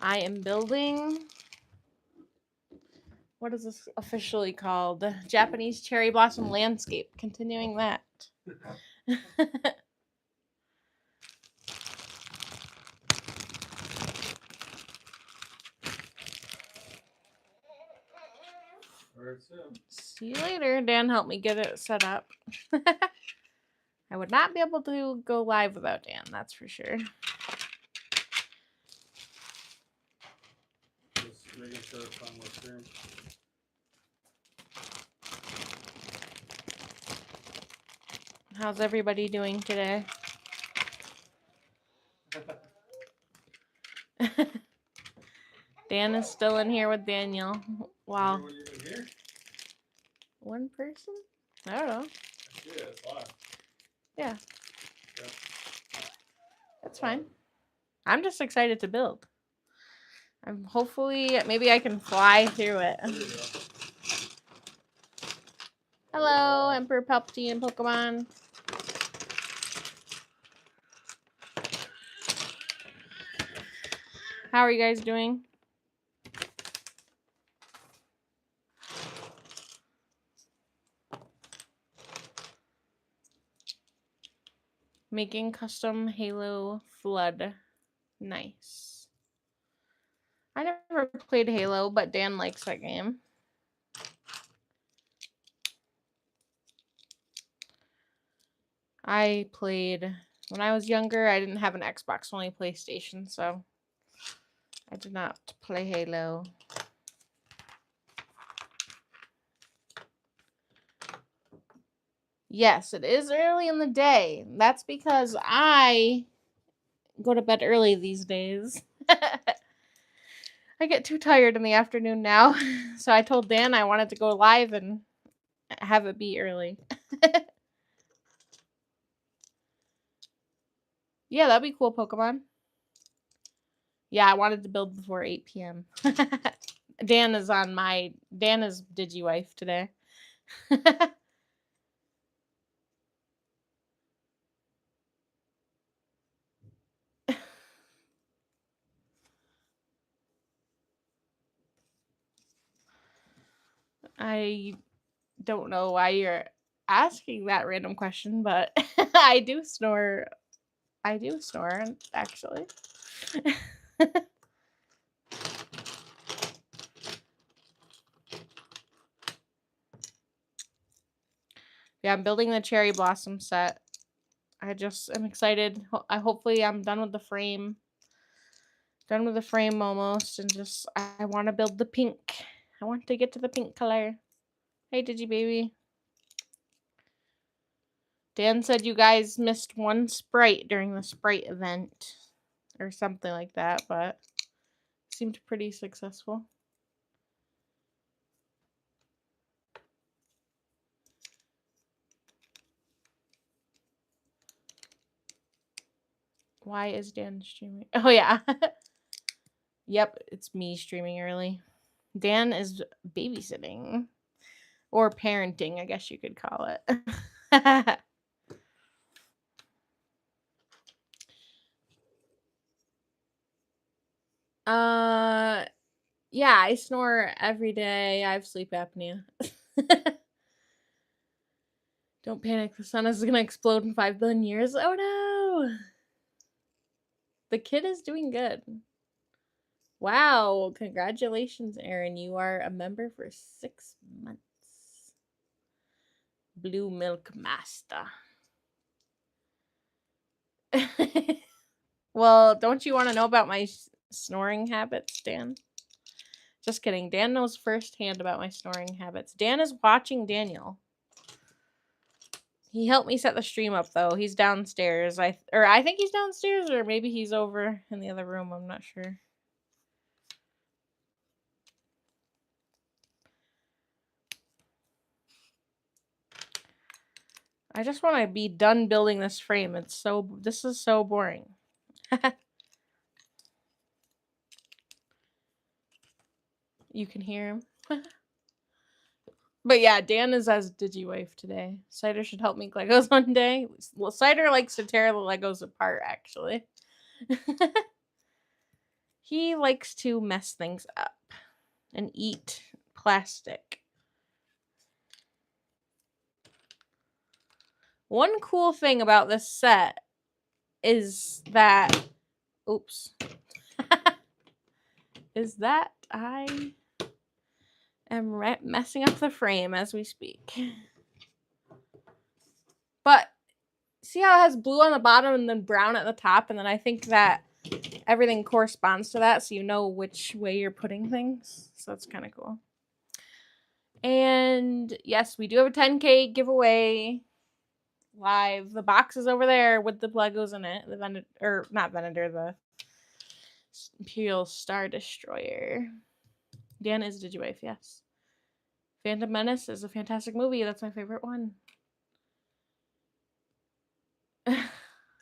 I am building, what is this officially called? Japanese cherry blossom landscape. Continuing that. See you later. Dan helped me get it set up. I would not be able to go live without Dan, that's for sure. Just making sure it's on the screen. How's everybody doing today? Dan is still in here with Daniel. Wow. Everyone even here? One person? I don't know. Yeah, it's live. Yeah. Yeah. That's fine. I'm just excited to build. I'm hopefully, maybe I can fly through it. There you go. Hello, Emperor Palpatine Pokemon. How are you guys doing? Making custom Halo Flood. Nice. I never played Halo, but Dan likes that game. I played when I was younger. I didn't have an Xbox, only PlayStation, so I did not play Halo. Yes, it is early in the day. That's because I go to bed early these days. I get too tired in the afternoon now. So I told Dan I wanted to go live and have it be early. Yeah, that'd be cool, Pokemon. Yeah, I wanted to build before 8 p.m. Dan is Digiwife today. I don't know why you're asking that random question, but I do snore. I do snore, actually. Yeah, I'm building the cherry blossom set. I just am excited. Hopefully I'm done with the frame. Done with the frame almost, and just I want to build the pink. I want to get to the pink color. Hey, Baby. Dan said you guys missed one sprite during the sprite event or something like that, but it seemed pretty successful. Why is Dan streaming? Oh, yeah. Yep, it's me streaming early. Dan is babysitting or parenting, I guess you could call it. Yeah, I snore every day. I have sleep apnea. Don't panic, the sun is gonna explode in 5 billion years. Oh no! The kid is doing good. Wow, congratulations, Aaron. You are a member for 6 months. Blue Milk Master. Well, don't you want to know about my snoring habits, Dan? Just kidding. Dan knows firsthand about my snoring habits. Dan is watching Daniel. He helped me set the stream up, though. He's downstairs. I think he's downstairs, or maybe he's over in the other room. I'm not sure. I just want to be done building this frame. This is so boring. You can hear him. But yeah, Dan is as Digiwife today. Cider should help make Legos one day. Well, Cider likes to tear the Legos apart, actually. He likes to mess things up and eat plastic. One cool thing about this set is that, oops, is that I am messing up the frame as we speak. But see how it has blue on the bottom and then brown at the top, and then I think that everything corresponds to that, so you know which way you're putting things. So it's kind of cool. And yes, we do have a 10K giveaway live. The box is over there with the Legos in it. The Venator, or not Venator, the Imperial Star Destroyer. Dan is Digiwife, yes. Phantom Menace is a fantastic movie. That's my favorite one.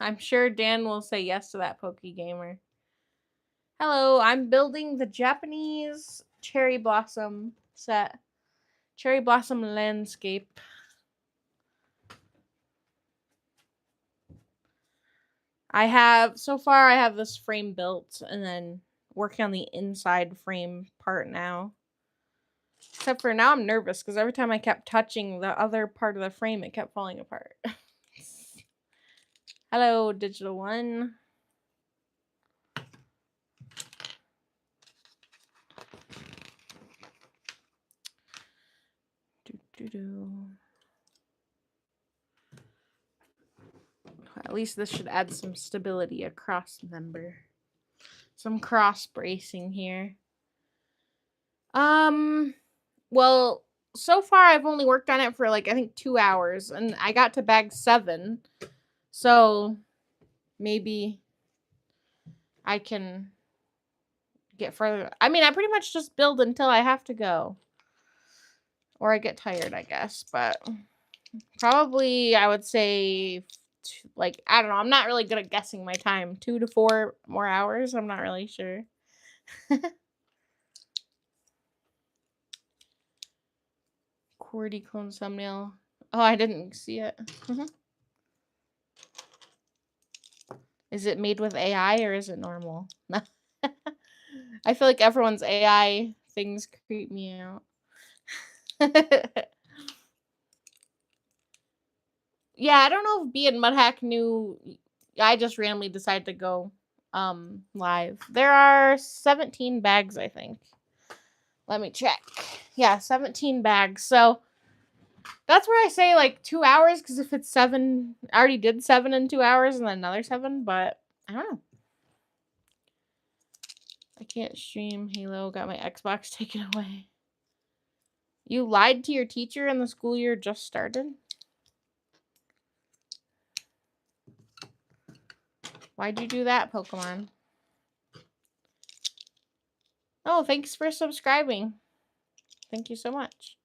I'm sure Dan will say yes to that, Pokey Gamer. Hello, I'm building the Japanese cherry blossom set. Cherry blossom landscape. So far I have this frame built and then working on the inside frame part now. Except for now I'm nervous because every time I kept touching the other part of the frame, it kept falling apart. Hello, Digital One. At least this should add some stability across member. Some cross bracing here. Well, so far I've only worked on it for like I think 2 hours and I got to bag 7. So maybe I can get further. I mean, I pretty much just build until I have to go. Or I get tired, I guess, but probably I would say like I don't know, I'm not really good at guessing my time. 2 to 4 more hours, I'm not really sure. QWERTY clone thumbnail. Oh, I didn't see it. Is it made with AI or is it normal? I feel like everyone's AI things creep me out. Yeah, I don't know if B and Mudhack knew. I just randomly decided to go live. There are 17 bags, I think. Let me check. Yeah, 17 bags. So that's where I say like 2 hours, because if it's 7, I already did 7 in 2 hours and then another 7, but I don't know. I can't stream Halo. Got my Xbox taken away. You lied to your teacher in the school year just started? Why'd you do that, Pokemon? Oh, thanks for subscribing. Thank you so much.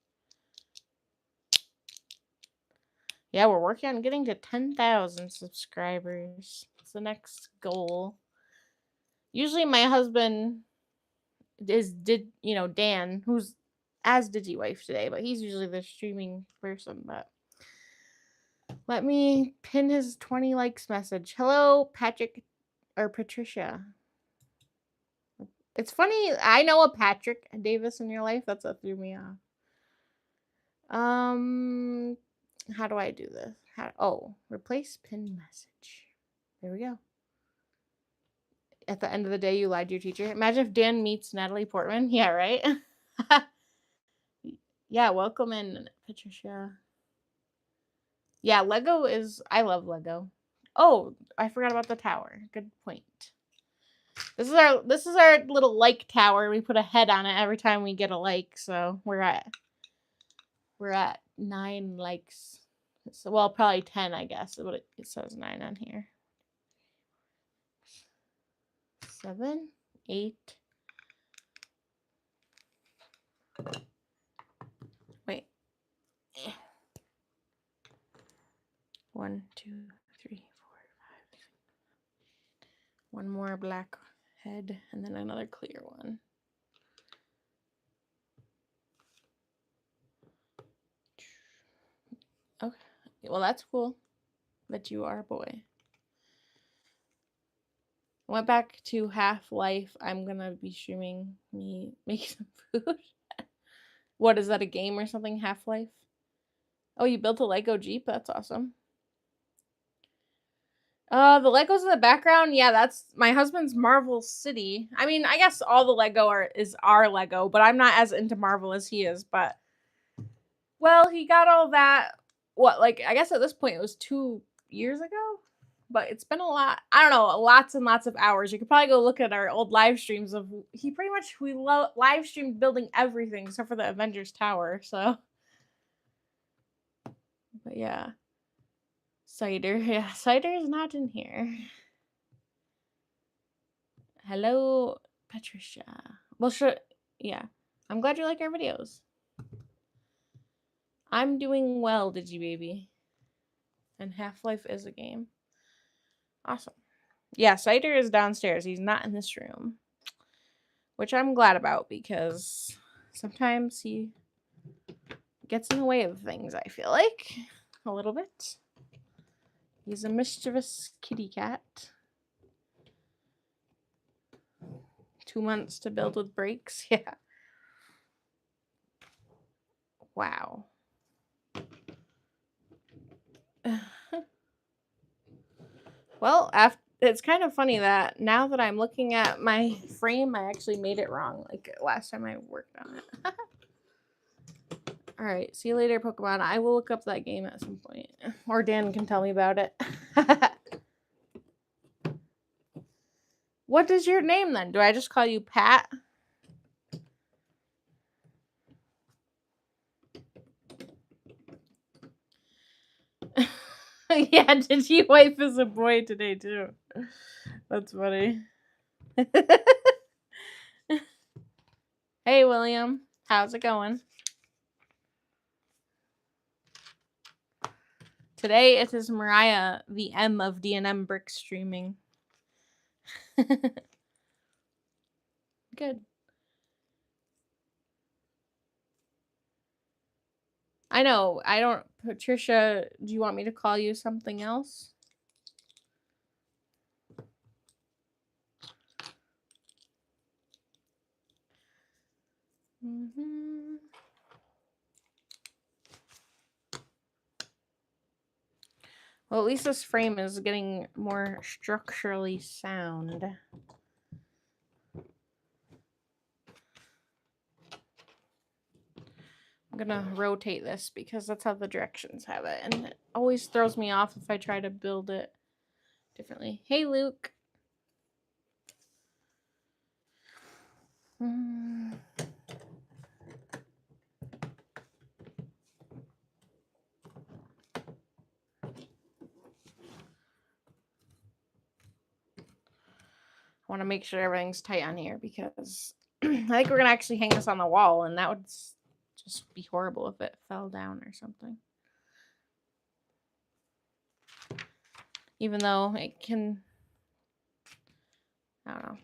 Yeah, we're working on getting to 10,000 subscribers. It's the next goal. Usually my husband Dan, who's as Digiwife today, but he's usually the streaming person. But let me pin his 20 likes message. Hello, Patrick or Patricia. It's funny, I know a Patrick Davis in your life. That's what threw me off. How do I do this? Replace pin message. There we go. At the end of the day, you lied to your teacher. Imagine if Dan meets Natalie Portman. Yeah, right? Yeah, welcome in, Patricia. Yeah, I love Lego. Oh, I forgot about the tower. Good point. This is our little like tower. We put a head on it every time we get a like, so we're at 9 likes. So, well, probably 10, I guess. But it says 9 on here. 7, 8. Wait. 1, 2, 3, 4, 5. One more black head and then another clear one. Okay. Well, that's cool that you are a boy. went back to Half-Life. I'm gonna be streaming me making some food. What is that, a game or something? Half-Life? Oh, you built a Lego Jeep? That's awesome. The Legos in the background, yeah, that's my husband's Marvel City. I mean, I guess all the Lego is our Lego, but I'm not as into Marvel as he is. But well, he got all that. What, like, I guess at this point it was 2 years ago, but it's been a lot. I don't know, lots and lots of hours. You could probably go look at our old live streams of he pretty much we live streamed building everything except for the Avengers Tower. So, but yeah. Cider. Yeah, Cider is not in here. Hello, Patricia. Well, sure. Yeah. I'm glad you like our videos. I'm doing well, Digi Baby. And Half-Life is a game. Awesome. Yeah, Cider is downstairs. He's not in this room. Which I'm glad about because sometimes he gets in the way of things, I feel like. A little bit. He's a mischievous kitty cat. 2 months to build with breaks. Yeah. Wow. Well, it's kind of funny that now that I'm looking at my frame, I actually made it wrong. Like last time I worked on it. All right. See you later, Pokemon. I will look up that game at some point. Or Dan can tell me about it. What is your name then? Do I just call you Pat? Yeah, Digi Wife is a boy today too. That's funny. Hey, William. How's it going? Today it is Mariah, the M of DNM Brick streaming. Good. I know. I don't. Patricia, do you want me to call you something else? Mm-hmm. Well, at least this frame is getting more structurally sound. I'm gonna rotate this because that's how the directions have it, and it always throws me off if I try to build it differently. Hey, Luke. I want to make sure everything's tight on here because I think we're gonna actually hang this on the wall, and that would just be horrible if it fell down or something. Even though it can, I don't know.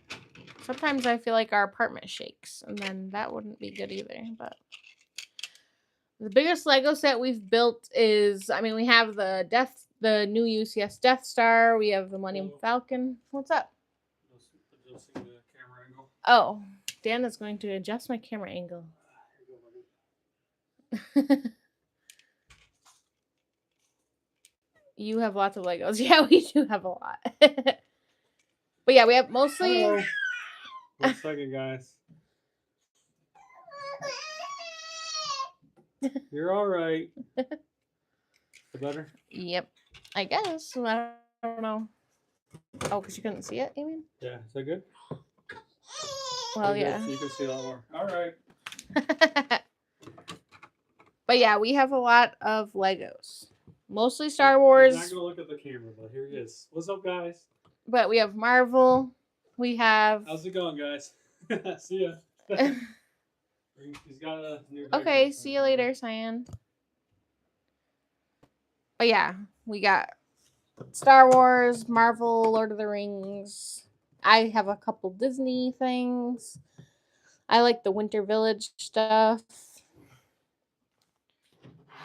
Sometimes I feel like our apartment shakes, and then that wouldn't be good either. But the biggest Lego set we've built is, I mean, we have the new UCS Death Star. We have the Millennium Falcon. What's up? Adjusting the camera angle. Oh, Dan is going to adjust my camera angle. You have lots of Legos. Yeah, we do have a lot. But yeah, we have mostly. Hello. 1 second, guys. You're all right. Better? Yep. I guess. I don't know. Oh, because you couldn't see it, you mean? Yeah. Is that good? Well, yeah. So you can see a lot more. All right. But yeah, we have a lot of Legos. Mostly Star Wars. I'm not going to look at the camera, but here he is. What's up, guys? But we have Marvel. We have... How's it going, guys? See ya. He's got a new... Okay, see you later, Cyan. But yeah, we got Star Wars, Marvel, Lord of the Rings. I have a couple Disney things. I like the Winter Village stuff.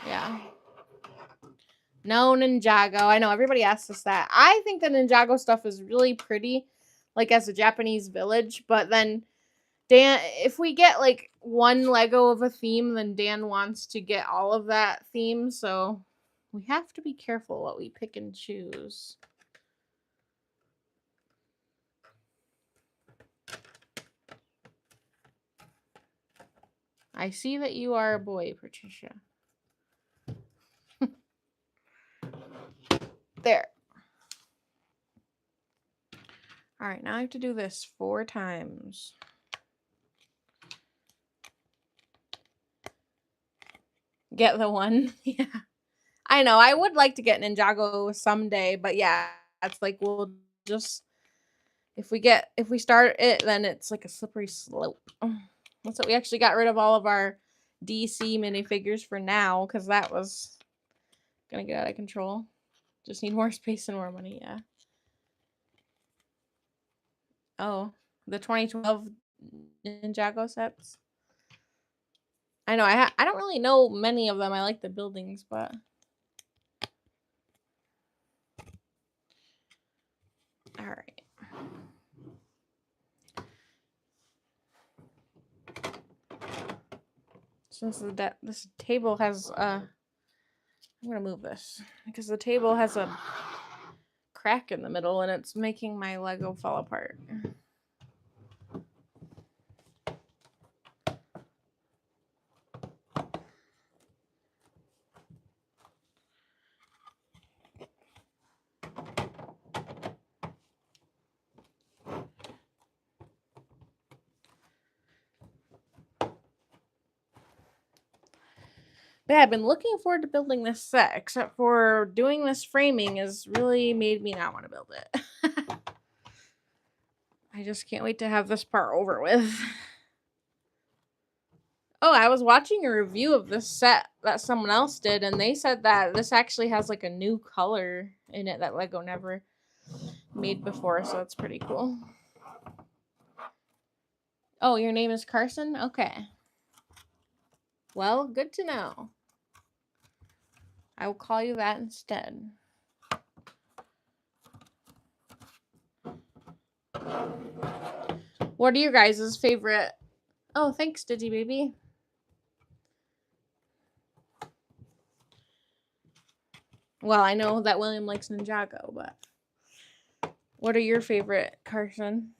Yeah. No Ninjago. I know everybody asks us that. I think the Ninjago stuff is really pretty, like as a Japanese village, but then Dan, if we get like one Lego of a theme, then Dan wants to get all of that theme, so we have to be careful what we pick and choose. I see that you are a boy, Patricia. There. All right, now I have to do this 4 times. Get the one. Yeah. I know. I would like to get Ninjago someday, but yeah, it's like we'll just if we start it, then it's like a slippery slope. That's what we actually got rid of all of our DC minifigures for now, because that was gonna get out of control. Just need more space and more money, yeah. Oh, the 2012 Ninjago sets. I know, I don't really know many of them. I like the buildings, but all right. Since this table has I'm gonna move this because the table has a crack in the middle and it's making my Lego fall apart. But yeah, I've been looking forward to building this set, except for doing this framing has really made me not want to build it. I just can't wait to have this part over with. Oh, I was watching a review of this set that someone else did, and they said that this actually has like a new color in it that Lego never made before, so that's pretty cool. Oh, your name is Carson? Okay. Well, good to know. I will call you that instead. What are your guys' favorite? Oh, thanks, Digi Baby. Well, I know that William likes Ninjago, but what are your favorite, Carson?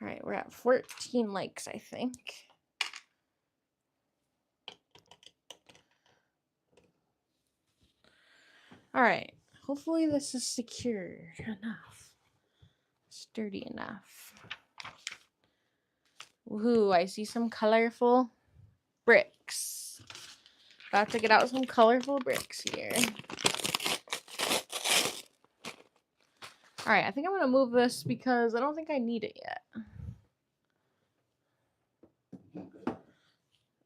All right, we're at 14 likes, I think. All right, hopefully this is secure enough, sturdy enough. Woohoo, I see some colorful bricks. About to get out some colorful bricks here. All right, I think I'm going to move this because I don't think I need it yet.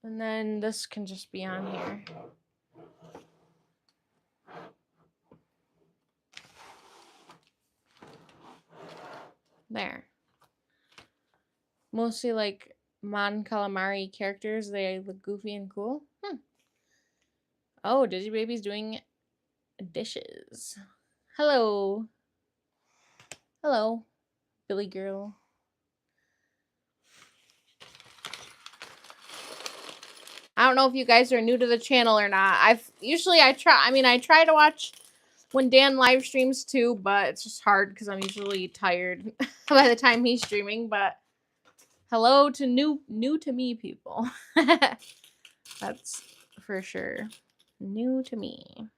And then this can just be on here. There. Mostly like Mon Calamari characters. They look goofy and cool. Oh, Digibaby's doing dishes. Hello. Hello, Billy girl. I don't know if you guys are new to the channel or not. I try to watch when Dan live streams too, but it's just hard because I'm usually tired by the time he's streaming. But hello to new to me people. That's for sure. New to me.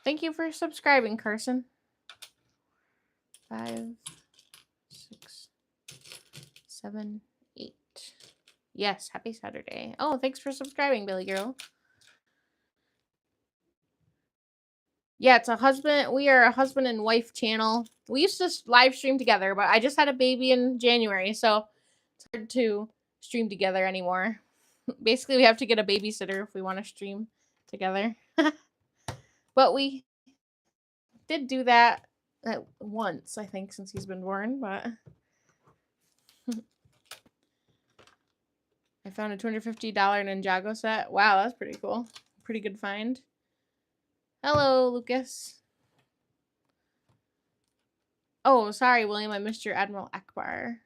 Thank you for subscribing, Carson. 5, 6, 7, 8. Yes, happy Saturday. Oh, thanks for subscribing, Billy girl. Yeah, it's a husband. We are a husband and wife channel. We used to live stream together, but I just had a baby in January, so it's hard to stream together anymore. Basically, we have to get a babysitter if we want to stream together. But we did do that once, I think, since he's been born, but I found a $250 Ninjago set. Wow, that's pretty cool. Pretty good find. Hello, Lucas. Oh, sorry, William. I missed your Admiral Akbar.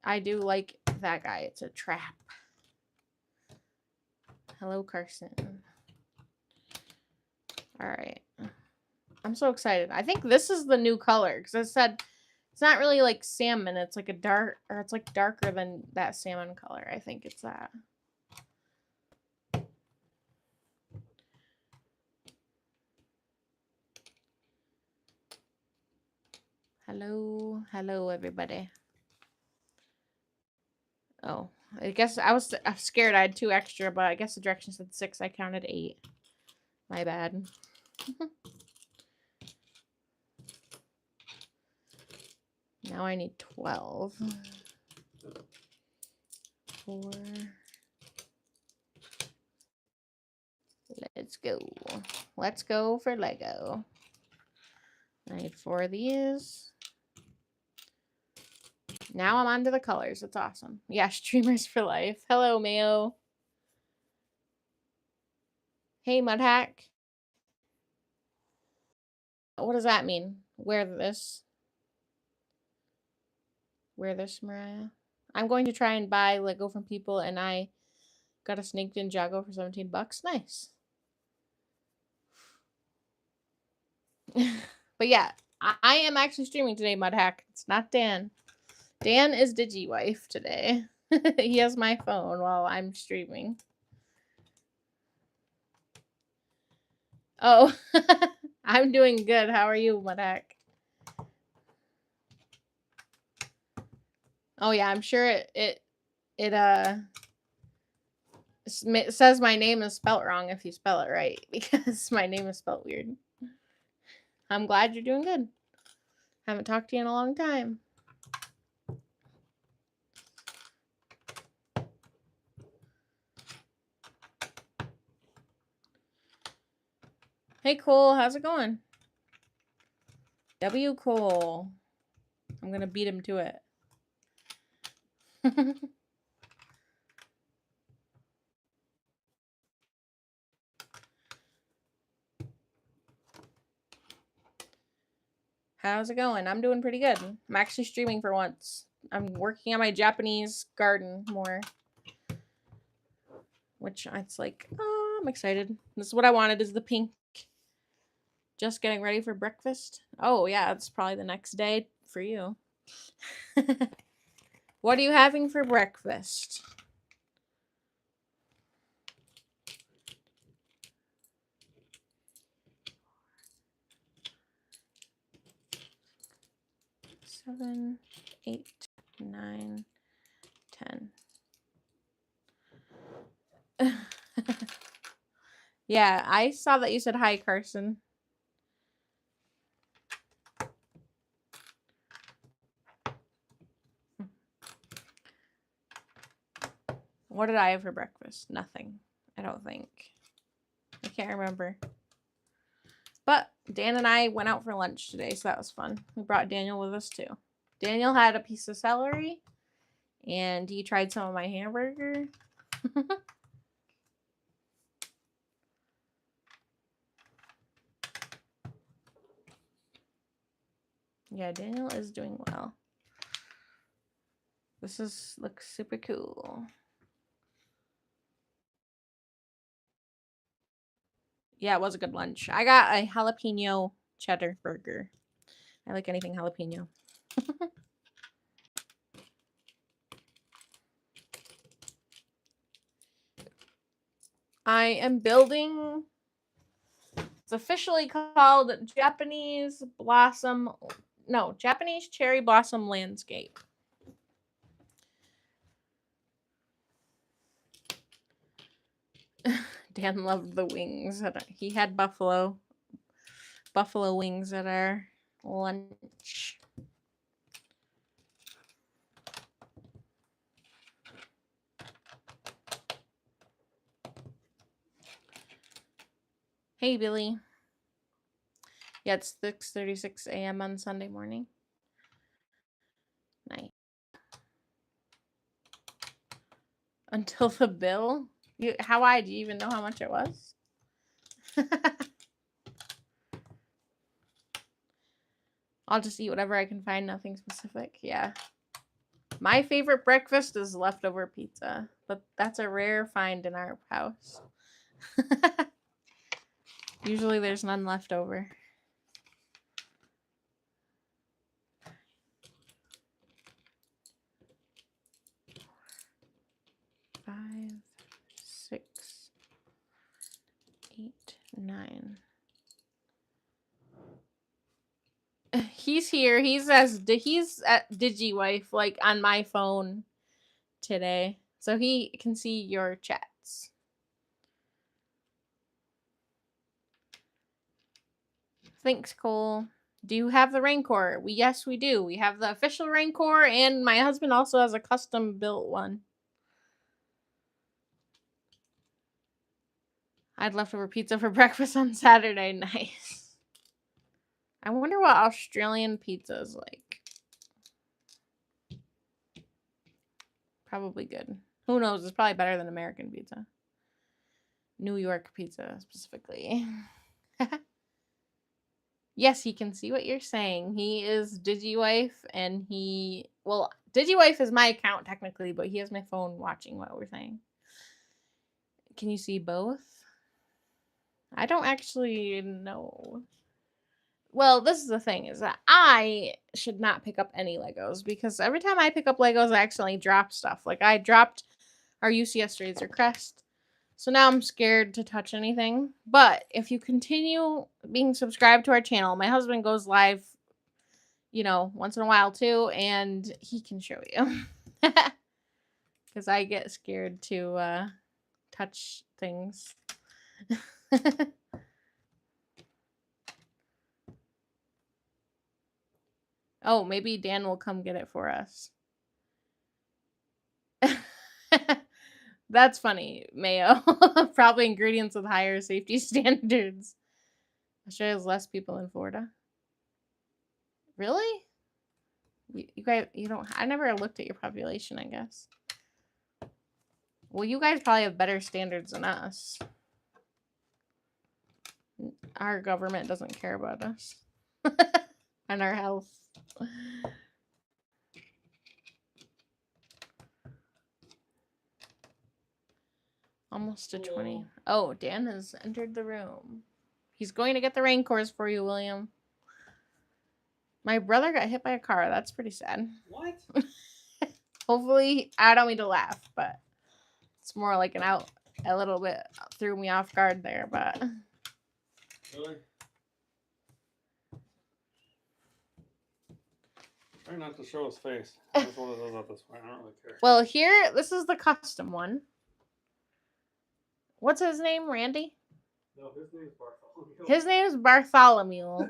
I do like that guy. It's a trap. Hello, Carson. All right. I'm so excited. I think this is the new color because I said it's not really like salmon. It's like a dark, or it's like darker than that salmon color. I think it's that. Hello, hello, everybody. Oh, I guess I'm scared I had 2 extra, but I guess the directions said 6. I counted 8. My bad. Now I need 12. 4. Let's go. Let's go for Lego. I need 4 of these. Now I'm on to the colors. That's awesome. Yeah, streamers for life. Hello, Mayo. Hey, Mudhack. What does that mean? Wear this. Wear this, Mariah. I'm going to try and buy Lego from people, and I got a Snake Ninjago for 17 bucks. Nice. But yeah, I am actually streaming today, Mudhack. It's not Dan. Dan is DigiWife today. He has my phone while I'm streaming. Oh, I'm doing good. How are you, Mudhack? Oh yeah, I'm sure it says my name is spelt wrong if you spell it right, because my name is spelt weird. I'm glad you're doing good. Haven't talked to you in a long time. Hey Cole, how's it going? W Cole. I'm gonna beat him to it. How's it going? I'm doing pretty good. I'm actually streaming for once. I'm working on my Japanese garden more. Which it's like, oh, I'm excited. This is what I wanted, is the pink. Just getting ready for breakfast. Oh yeah, it's probably the next day for you. What are you having for breakfast? Seven, 8, 9, 10. Yeah, I saw that you said hi, Carson. What did I have for breakfast? Nothing. I don't think. I can't remember. But Dan and I went out for lunch today, so that was fun. We brought Daniel with us too. Daniel had a piece of celery, and he tried some of my hamburger. Yeah, Daniel is doing well. This looks super cool. Yeah, it was a good lunch. I got a jalapeno cheddar burger. I like anything jalapeno. I am building. It's officially called Japanese Cherry Blossom Landscape. Dan loved the wings. He had buffalo wings at our lunch. Hey, Billy. Yeah, it's 6:36 a.m. on Sunday morning. Night. Until the bill? How do you even know how much it was? I'll just eat whatever I can find, nothing specific. Yeah. My favorite breakfast is leftover pizza, but that's a rare find in our house. Usually there's none left over. Five, 6, 8, 9. He's here. He's at DigiWife, like on my phone today, so he can see your chats. Thanks, Cole. Do you have the Rancor? Yes, we do. We have the official Rancor, and my husband also has a custom built one. I had leftover pizza for breakfast on Saturday. Nice. I wonder what Australian pizza is like. Probably good. Who knows? It's probably better than American pizza. New York pizza, specifically. Yes, he can see what you're saying. He is DigiWife, and DigiWife is my account technically, but he has my phone watching what we're saying. Can you see both? I don't actually know. Well, this is the thing, is that I should not pick up any Legos, because every time I pick up Legos, I accidentally drop stuff. Like, I dropped our UCS Razor Crest. So now I'm scared to touch anything. But if you continue being subscribed to our channel, my husband goes live, once in a while too, and he can show you. Because I get scared to touch things. Oh, maybe Dan will come get it for us. That's funny, Mayo. Probably ingredients with higher safety standards. Australia has less people than Florida. Really? You guys, I never looked at your population, I guess. Well, you guys probably have better standards than us. Our government doesn't care about us. And our health. Almost to 20. Oh, Dan has entered the room. He's going to get the Rancors for you, William. My brother got hit by a car. That's pretty sad. What? Hopefully, I don't mean to laugh, but it's more like a little bit threw me off guard there, but. Really? Try not to show his face. That's one of those at this point. I don't really care. Well, this is the custom one. What's his name? Randy? No, his name is Bartholomew. His name is Bartholomew.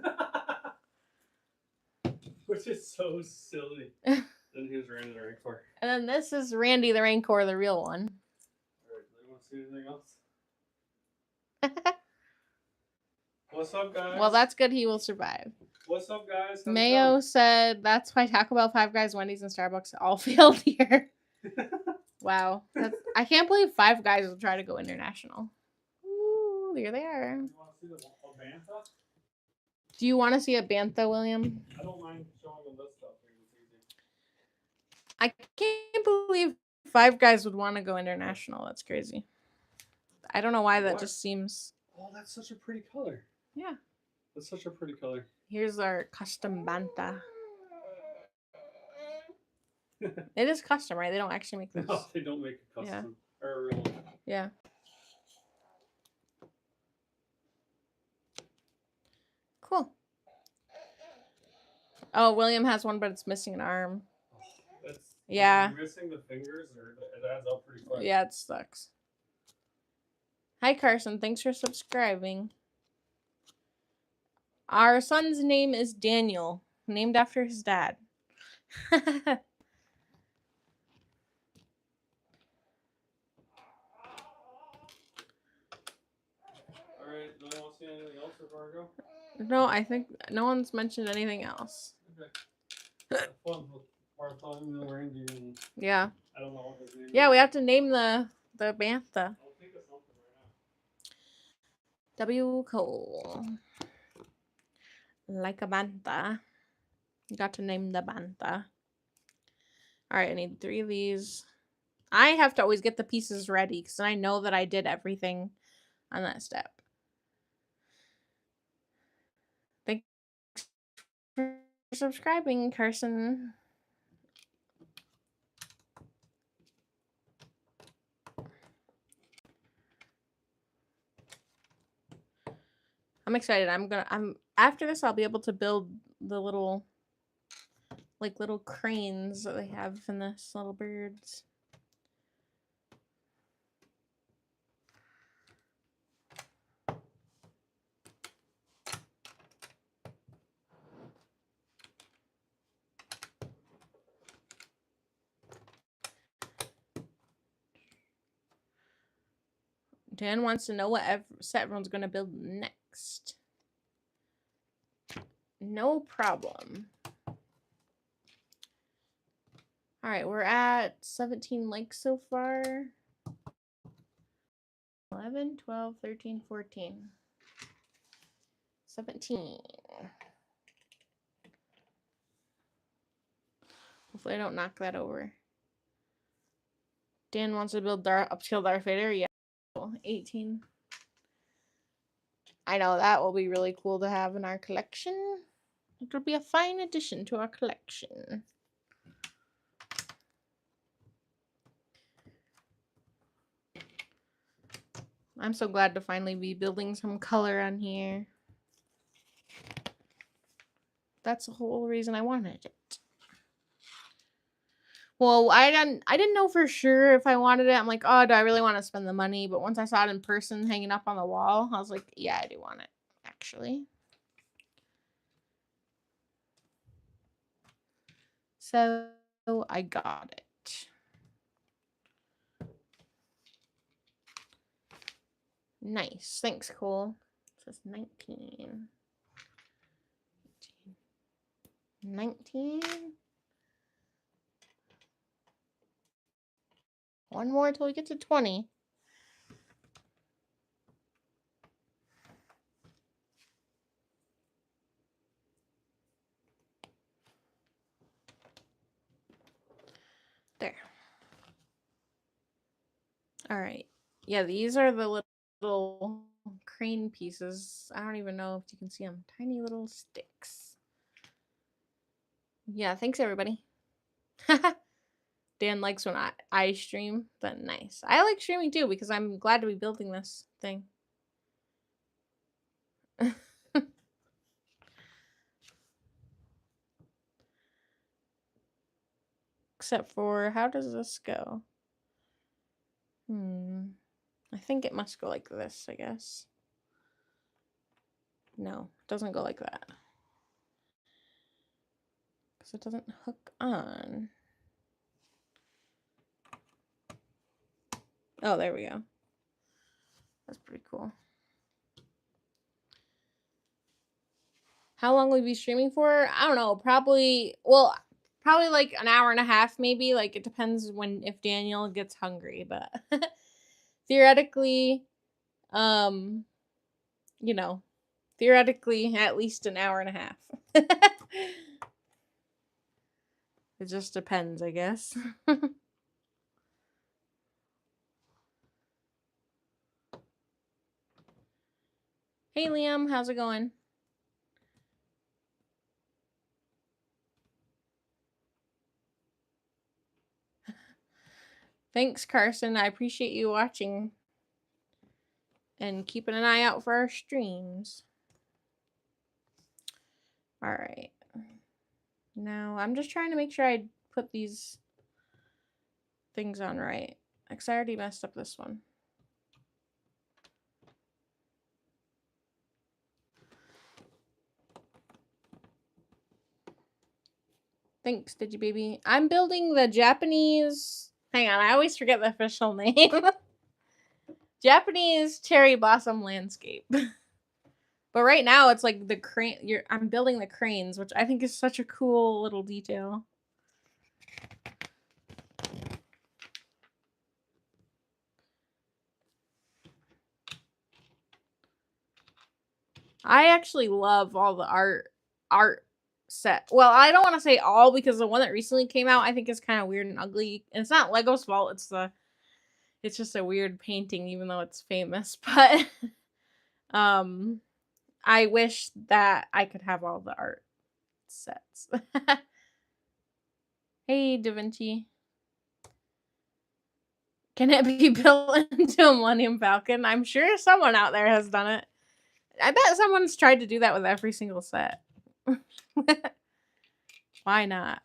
Which is so silly. Then he was Randy the Rancor. And then this is Randy the Rancor, the real one. Alright, do you want to see anything else? What's up, guys? Well, that's good. He will survive. What's up, guys? How's Mayo said that's why Taco Bell, Five Guys, Wendy's, and Starbucks all failed here. Wow. I can't believe Five Guys will try to go international. Ooh, there they are. You want to see a bantha? Do you want to see a bantha, William? I don't mind showing them this stuff. It's easy. I can't believe Five Guys would want to go international. That's crazy. I don't know why that just seems... Oh, that's such a pretty color. Yeah. That's such a pretty color. Here's our custom bantha. It is custom, right? They don't actually make this. No, they don't make a custom. Yeah. Or a real one. Yeah. Cool. Oh, William has one, but it's missing an arm. Yeah. Missing the fingers, or it adds up pretty quick. Yeah, it sucks. Hi, Carson. Thanks for subscribing. Our son's name is Daniel, named after his dad. Alright, do I want to see anything else before I go? No, I think no one's mentioned anything else. Okay. Have fun with Bartholomew the reindeer and Yeah. I don't know what his name Yeah, is. we have to name the bantha. I'll think of something right now. W. Cole. Like a bantha. You got to name the bantha. Alright, I need 3 of these. I have to always get the pieces ready because I know that I did everything on that step. Thanks for subscribing, Carson. I'm excited. I'm after this I'll be able to build the little little cranes that they have in this, little birds. Dan wants to know what set everyone's going to build next. No problem. All right, we're at 17 likes so far. 11, 12, 13, 14. 17. Hopefully I don't knock that over. Dan wants to build upscale Darth Vader. Yeah. 18. I know that will be really cool to have in our collection. It will be a fine addition to our collection. I'm so glad to finally be building some color on here. That's the whole reason I wanted it. Well, I didn't know for sure if I wanted it. I'm like, oh, do I really want to spend the money? But once I saw it in person hanging up on the wall, I was like, yeah, I do want it, actually. So I got it. Nice. Thanks, Cole. It says 19. 19. One more until we get to 20. There. All right. Yeah, these are the little crane pieces. I don't even know if you can see them. Tiny little sticks. Yeah, thanks everybody. Dan likes when I stream. Then nice. I like streaming too because I'm glad to be building this thing. Except for, how does this go? I think it must go like this, I guess. No, it doesn't go like that. Because it doesn't hook on. Oh, there we go. That's pretty cool. How long will we be streaming for? I don't know. Probably like an hour and a half, maybe. Like, it depends if Daniel gets hungry, but theoretically, theoretically at least an hour and a half. It just depends, I guess. Hey, Liam, how's it going? Thanks, Carson. I appreciate you watching and keeping an eye out for our streams. All right. Now, I'm just trying to make sure I put these things on right. Because I already messed up this one. Thanks, Digi Baby. I'm building the Japanese... Hang on, I always forget the official name. Japanese cherry blossom landscape. But right now it's like the crane I'm building the cranes, which I think is such a cool little detail. I actually love all the art set. Well, I don't want to say all because the one that recently came out I think is kind of weird and ugly. And it's not Lego's fault. It's just a weird painting even though it's famous. But um I wish that I could have all the art sets. Hey, Da Vinci. Can it be built into a Millennium Falcon? I'm sure someone out there has done it. I bet someone's tried to do that with every single set. Why not?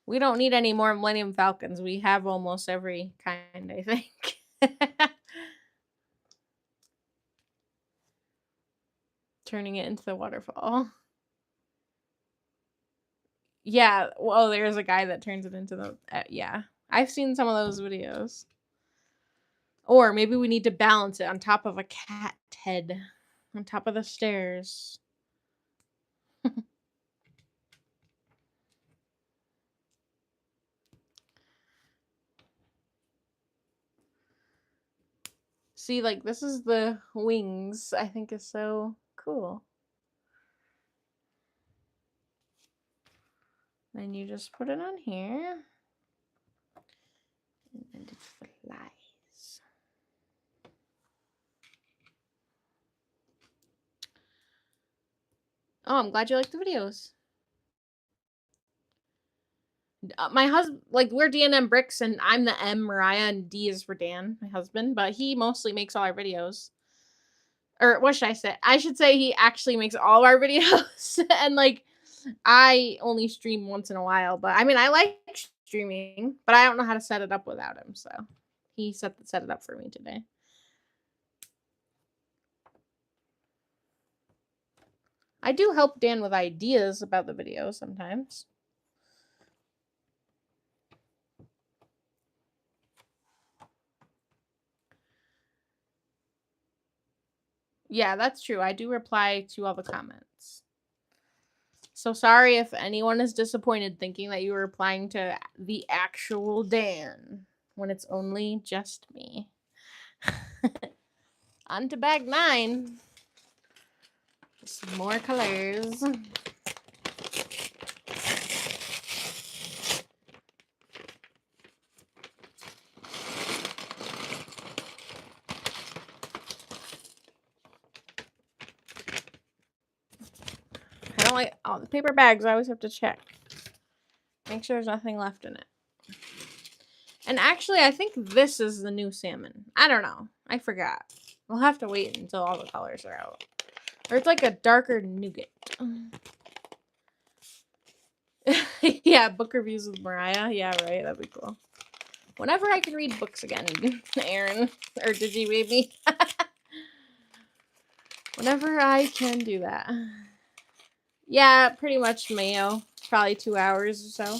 We don't need any more Millennium Falcons. We have almost every kind, I think. Turning it into the waterfall. Yeah, well, there's a guy that turns it into the yeah. I've seen some of those videos. Or maybe we need to balance it on top of a cat head on top of the stairs. See, like, this is the wings, I think is so cool. Then you just put it on here. And then it flies. Oh, I'm glad you like the videos. My husband, like, we're D&M Bricks, and I'm the M, Mariah, and D is for Dan, my husband, but he mostly makes all our videos. Or what should I say? I should say he actually makes all our videos, and, like, I only stream once in a while, but, I mean, I like streaming, but I don't know how to set it up without him, so he set it up for me today. I do help Dan with ideas about the video sometimes. Yeah, that's true. I do reply to all the comments. So sorry if anyone is disappointed thinking that you were replying to the actual Dan when it's only just me. On to bag 9. Some more colors. I don't like all the paper bags. I always have to check. Make sure there's nothing left in it. And actually, I think this is the new salmon. I don't know. I forgot. We'll have to wait until all the colors are out. Or it's like a darker nougat. Yeah, book reviews with Mariah. Yeah, right. That'd be cool. Whenever I can read books again, Aaron. Or Digi Baby. Whenever I can do that. Yeah, pretty much Mayo. Probably 2 hours or so.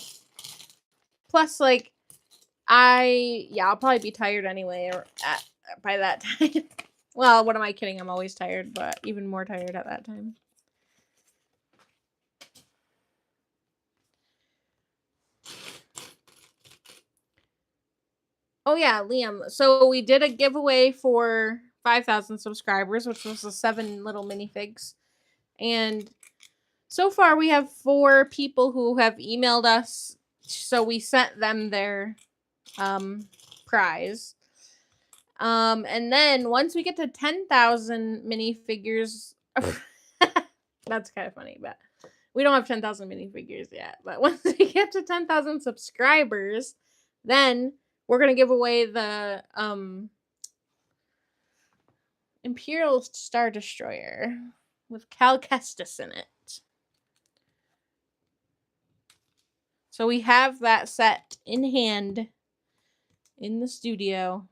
Plus, like, I'll probably be tired anyway by that time. Well, what am I kidding? I'm always tired, but even more tired at that time. Oh yeah, Liam. So we did a giveaway for 5,000 subscribers, which was the 7 little minifigs. And so far we have 4 people who have emailed us. So we sent them their prize. And then once we get to 10,000 minifigures, that's kind of funny, but we don't have 10,000 minifigures yet. But once we get to 10,000 subscribers, then we're gonna give away the Imperial Star Destroyer with Cal Kestis in it. So we have that set in hand in the studio,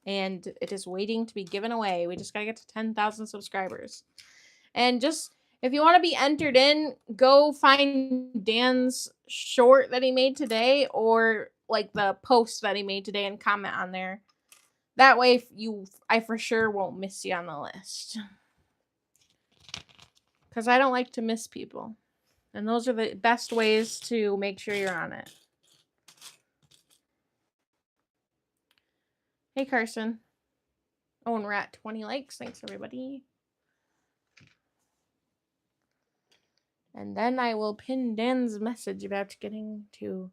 and it is waiting to be given away. We just gotta get to 10,000 subscribers. And just, if you want to be entered in, go find Dan's short that he made today, or like the post that he made today, and comment on there. That way I for sure won't miss you on the list. Because I don't like to miss people. And those are the best ways to make sure you're on it. Hey, Carson. Oh, and we're at 20 likes. Thanks, everybody. And then I will pin Dan's message about getting to...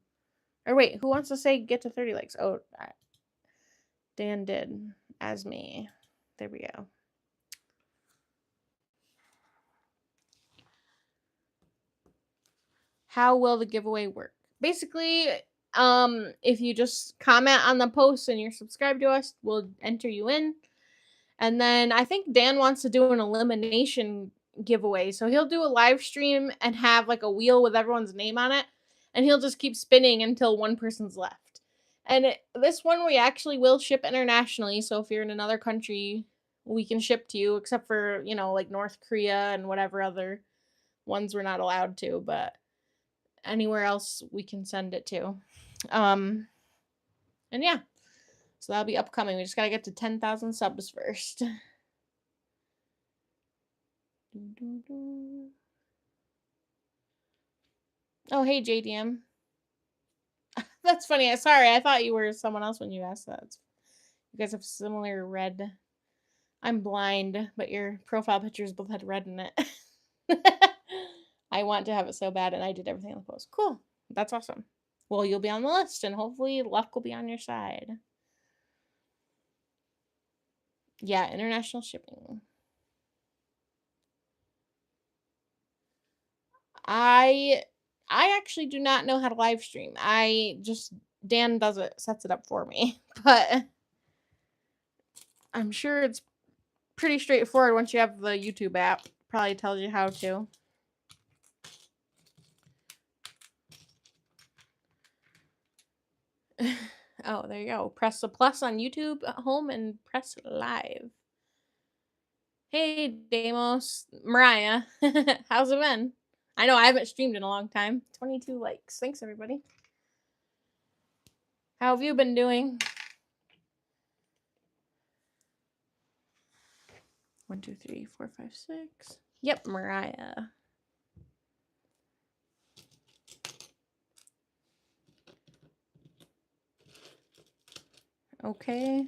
Or wait, who wants to say get to 30 likes? Oh, Dan did, as me. There we go. How will the giveaway work? Basically, if you just comment on the post and you're subscribed to us, we'll enter you in. And then I think Dan wants to do an elimination giveaway. So he'll do a live stream and have like a wheel with everyone's name on it. And he'll just keep spinning until one person's left. And this one we actually will ship internationally. So if you're in another country, we can ship to you, except for, like North Korea and whatever other ones we're not allowed to. But anywhere else we can send it to. And yeah. So that'll be upcoming. We just gotta get to 10,000 subs first. Oh, hey, JDM. That's funny. Sorry, I thought you were someone else when you asked that. You guys have similar red. I'm blind, but your profile pictures both had red in it. I want to have it so bad, and I did everything on the post. Cool. That's awesome. Well, you'll be on the list, and hopefully luck will be on your side. Yeah, international shipping. I actually do not know how to live stream. Dan does it, sets it up for me. But I'm sure it's pretty straightforward once you have the YouTube app. Probably tells you how to. Oh, there you go. Press the plus on YouTube at home and press live. Hey, Damos. Mariah. How's it been? I know I haven't streamed in a long time. 22 likes. Thanks, everybody. How have you been doing? 1, 2, 3, 4, 5, 6. Yep, Mariah. Okay.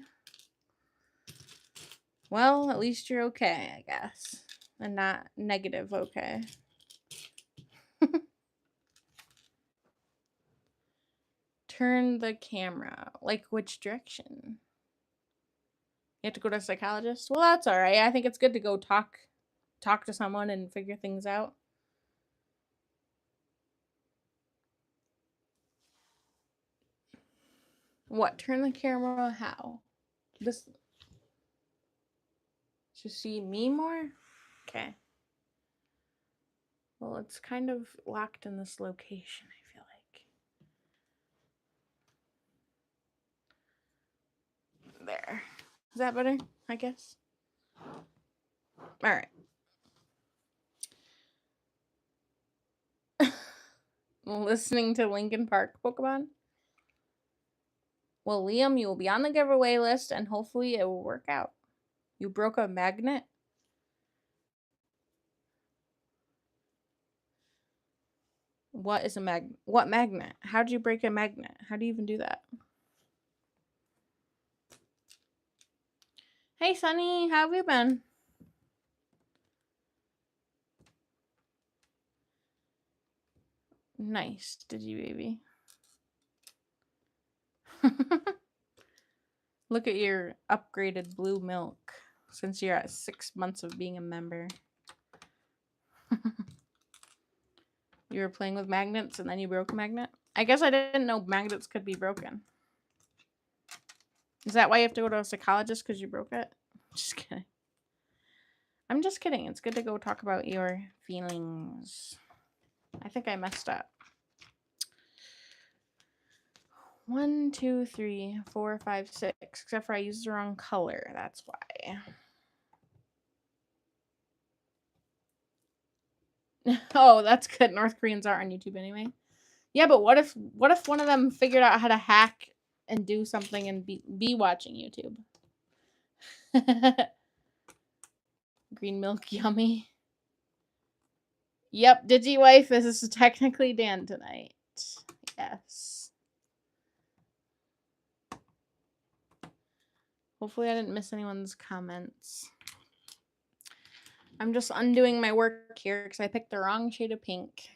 Well, at least you're okay, I guess. And not negative okay. Turn the camera. Like which direction? You have to go to a psychologist? Well, that's all right. I think it's good to go talk to someone and figure things out. What? Turn the camera how? This to see me more? Okay. Well, it's kind of locked in this location, I feel like. There. Is that better? I guess. All right. Listening to Linkin Park Pokemon. Well, Liam, you will be on the giveaway list, and hopefully it will work out. You broke a magnet? What is a magnet? What magnet? How did you break a magnet? How do you even do that? Hey, Sunny, how have you been? Nice. Did you, baby? Look at your upgraded blue milk since you're at 6 months of being a member. You were playing with magnets and then you broke a magnet? I guess I didn't know magnets could be broken. Is that why you have to go to a psychologist because you broke it? Just kidding. I'm just kidding. It's good to go talk about your feelings. I think I messed up. 1, 2, 3, 4, 5, 6. Except for I used the wrong color. That's why. Oh, that's good. North Koreans aren't on YouTube anyway. Yeah, but what if one of them figured out how to hack and do something and be watching YouTube? Green milk, yummy. Yep, DigiWife is technically Dan tonight. Yes. Hopefully I didn't miss anyone's comments. I'm just undoing my work here because I picked the wrong shade of pink.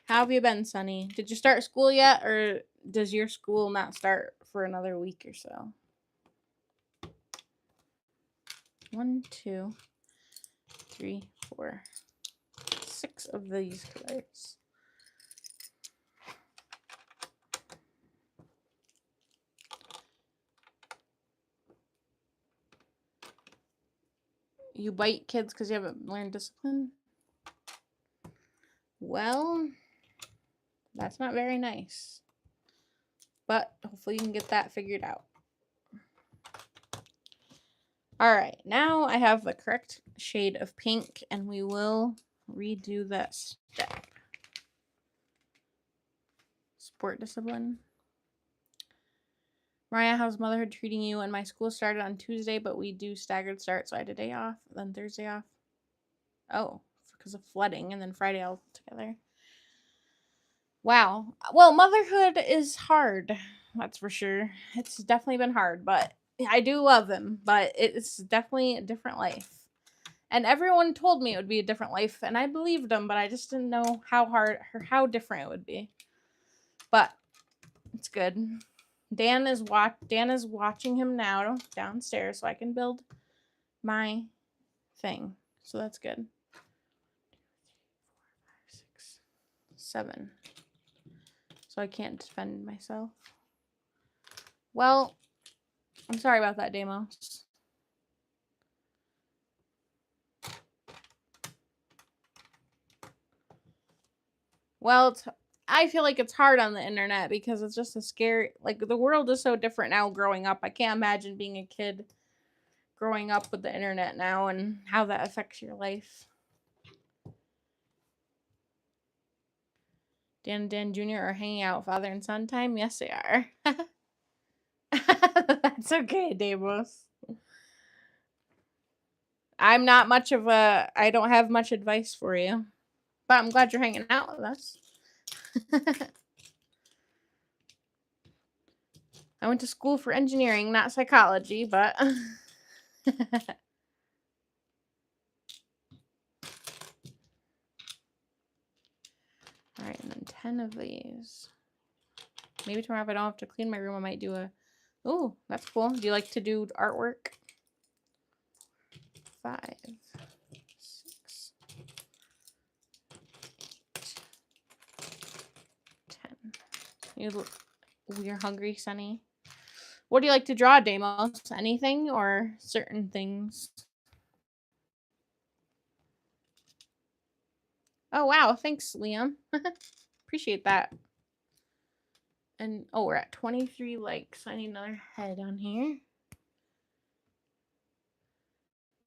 How have you been, Sunny? Did you start school yet, or does your school not start for another week or so? 1, 2, 3, 4, 6 of these colors. You bite kids because you haven't learned discipline? Well, that's not very nice. But hopefully you can get that figured out. Alright, now I have the correct shade of pink, and we will redo that step. Sport discipline. Mariah, how's motherhood treating you? And my school started on Tuesday, but we do staggered start, so I had a day off, then Thursday off. Oh, because of flooding, and then Friday all together. Wow. Well, motherhood is hard. That's for sure. It's definitely been hard, but I do love him, but it's definitely a different life. And everyone told me it would be a different life, and I believed them, but I just didn't know how hard or how different it would be. But it's good. Dan is watching him now downstairs, so I can build my thing. So that's good. 6, 7. So I can't defend myself. Well, I'm sorry about that, Damos. Well, I feel like it's hard on the internet because it's just a scary, like, the world is so different now growing up. I can't imagine being a kid growing up with the internet now and how that affects your life. Dan and Dan Jr. are hanging out father and son time? Yes, they are. That's okay, Damos. I don't have much advice for you. But I'm glad you're hanging out with us. I went to school for engineering, not psychology, but... Alright, and then 10 of these. Maybe tomorrow if I don't have to clean my room, I might do a... Ooh, that's cool. Do you like to do artwork? 5, 6, 10. You're hungry, Sunny? What do you like to draw, Damos? Anything or certain things? Oh, wow. Thanks, Liam. Appreciate that. And, oh, we're at 23 likes. I need another head on here.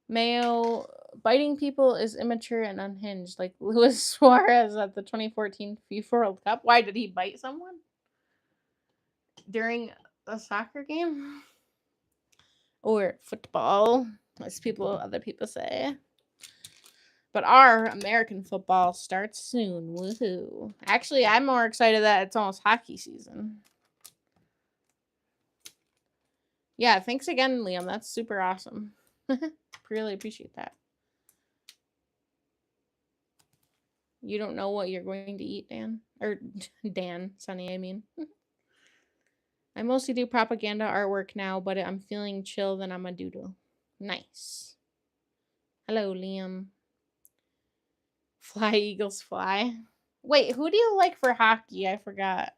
Mayo, biting people is immature and unhinged, like Luis Suarez at the 2014 FIFA World Cup. Why did he bite someone? During a soccer game? Or football, as other people say. But our American football starts soon. Woohoo. Actually, I'm more excited that it's almost hockey season. Yeah, thanks again, Liam. That's super awesome. Really appreciate that. You don't know what you're going to eat, Dan? Or Dan, Sunny, I mean. I mostly do propaganda artwork now, but I'm feeling chill, then I'm a doodle. Nice. Hello, Liam. Fly, Eagles, fly. Wait, who do you like for hockey? I forgot.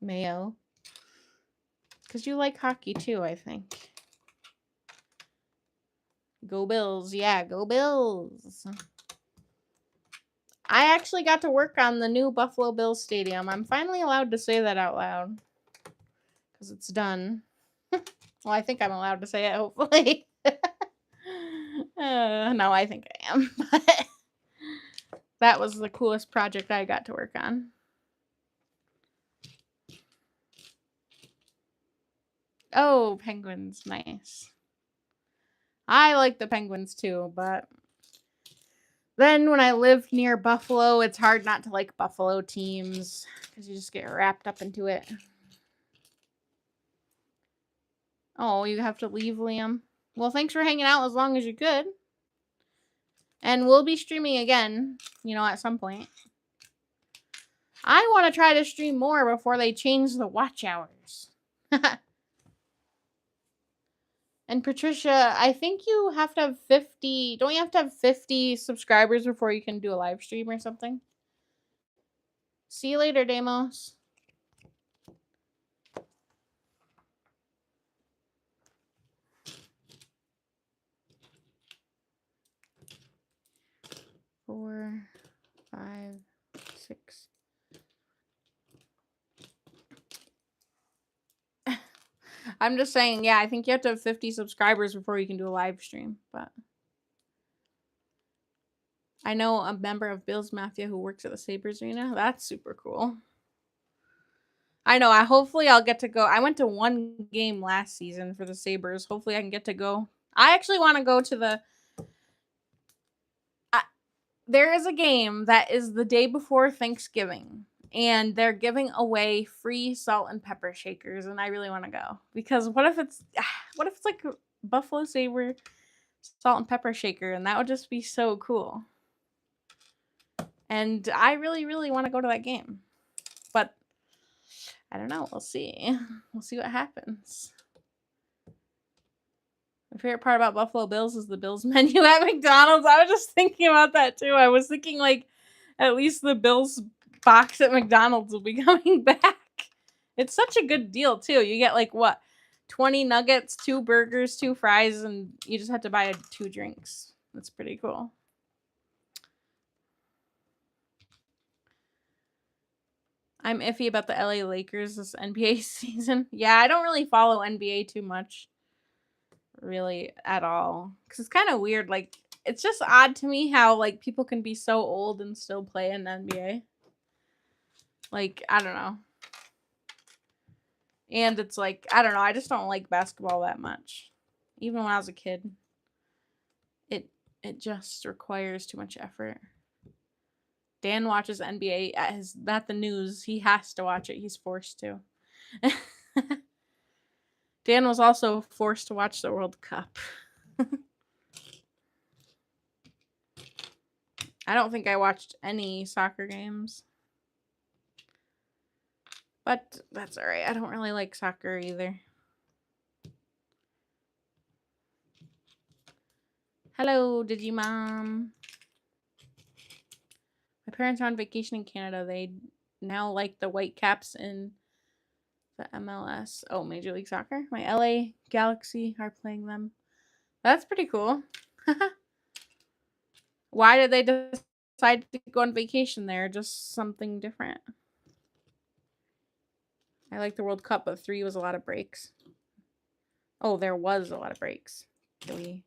Mayo. Because you like hockey too, I think. Go Bills. Yeah, go Bills. I actually got to work on the new Buffalo Bills stadium. I'm finally allowed to say that out loud. Because it's done. Well, I think I'm allowed to say it, hopefully. No, I think I am. That was the coolest project I got to work on. Oh, penguins, nice. I like the penguins too, but then when I live near Buffalo, it's hard not to like Buffalo teams because you just get wrapped up into it. Oh, you have to leave, Liam. Well, thanks for hanging out as long as you could. And we'll be streaming again, at some point. I want to try to stream more before they change the watch hours. And Patricia, I think you have to have 50. Don't you have to have 50 subscribers before you can do a live stream or something? See you later, Damos. Four, 5, 6. I'm just saying, yeah, I think you have to have 50 subscribers before you can do a live stream, but I know a member of Bill's Mafia who works at the Sabres Arena. That's super cool. I know. Hopefully I'll get to go. I went to one game last season for the Sabres. Hopefully I can get to go. I actually want to go to the... there is a game that is the day before Thanksgiving, and they're giving away free salt and pepper shakers, and I really want to go. Because what if it's like a Buffalo Sabre salt and pepper shaker, and that would just be so cool. And I really, really want to go to that game. But I don't know. We'll see. We'll see what happens. My favorite part about Buffalo Bills is the Bills menu at McDonald's. I was just thinking about that too. I was thinking like at least the Bills box at McDonald's will be coming back. It's such a good deal too. You get like what? 20 nuggets, 2 burgers, 2 fries, and you just have to buy 2 drinks. That's pretty cool. I'm iffy about the LA Lakers this NBA season. Yeah, I don't really follow NBA too much. Really at all. Because it's kind of weird. Like, it's just odd to me how, like, people can be so old and still play in NBA. Like, I don't know. And it's like, I don't know. I just don't like basketball that much. Even when I was a kid. It just requires too much effort. Dan watches NBA at the news. He has to watch it. He's forced to. Dan was also forced to watch the World Cup. I don't think I watched any soccer games. But that's alright. I don't really like soccer either. Hello, Digimom. My parents are on vacation in Canada. They now like the Whitecaps in the MLS. Oh, Major League Soccer? My LA Galaxy are playing them. That's pretty cool. Why did they decide to go on vacation there? Just something different. I like the World Cup, but 3 was a lot of breaks. Oh, there was a lot of breaks. Really.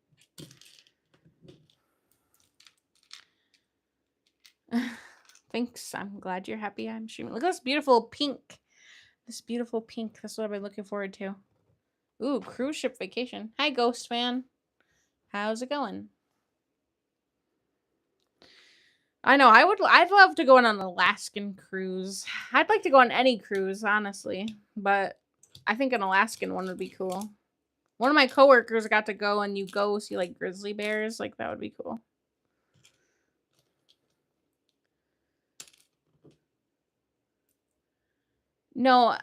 Thanks. I'm glad you're happy I'm streaming. Look at this beautiful pink. This beautiful pink. That's what I've been looking forward to. Ooh, cruise ship vacation. Hi, Ghost Fan. How's it going? I know. I'd love to go on an Alaskan cruise. I'd like to go on any cruise, honestly. But I think an Alaskan one would be cool. One of my coworkers got to go, and you go see like grizzly bears. Like, that would be cool. No,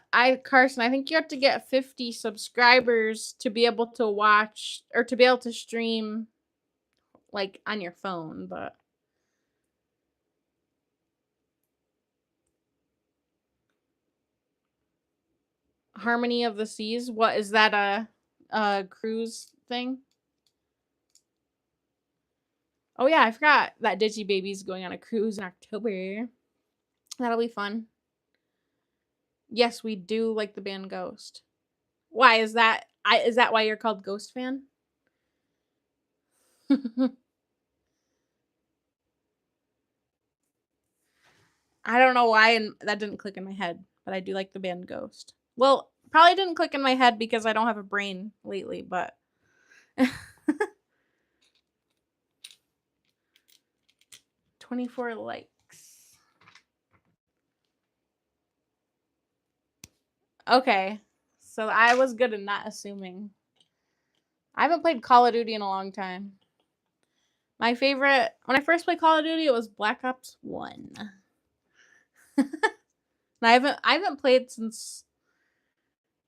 Carson, I think you have to get 50 subscribers to be able to watch or to be able to stream like on your phone, but Harmony of the Seas, what is that, a cruise thing? Oh yeah, I forgot that Digibaby's going on a cruise in October. That'll be fun. Yes, we do like the band Ghost. Why is that? Is that why you're called Ghost Fan? I don't know why and that didn't click in my head, but I do like the band Ghost. Well, probably didn't click in my head because I don't have a brain lately, but 24 likes. Okay. So I was good at not assuming. I haven't played Call of Duty in a long time. My favorite when I first played Call of Duty, it was Black Ops 1. And I haven't played since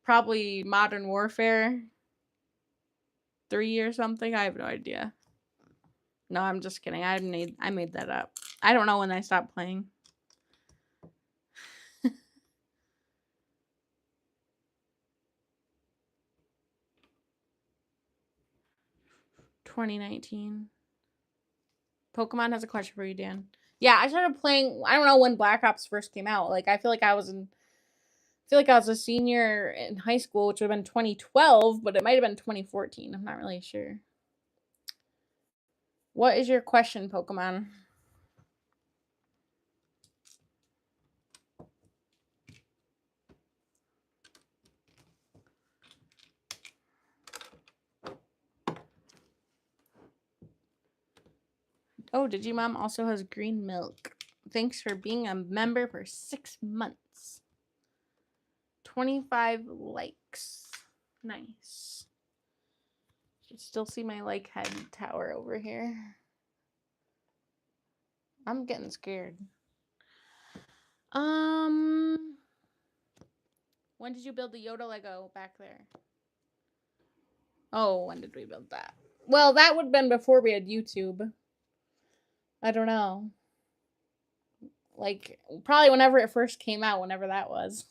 probably Modern Warfare 3 or something. I have no idea. No, I'm just kidding. I made that up. I don't know when I stopped playing. 2019. Pokemon has a question for you, Dan. Yeah, I started playing. I don't know when Black Ops first came out. Like, I feel like I was a senior in high school, which would have been 2012, but it might have been 2014. I'm not really sure. What is your question, Pokemon? Oh, Digimon also has green milk. Thanks for being a member for 6 months. 25 likes. Nice. You still see my like head tower over here. I'm getting scared. When did you build the Yoda Lego back there? Oh, when did we build that? Well, that would have been before we had YouTube. I don't know. Like, probably whenever it first came out, whenever that was.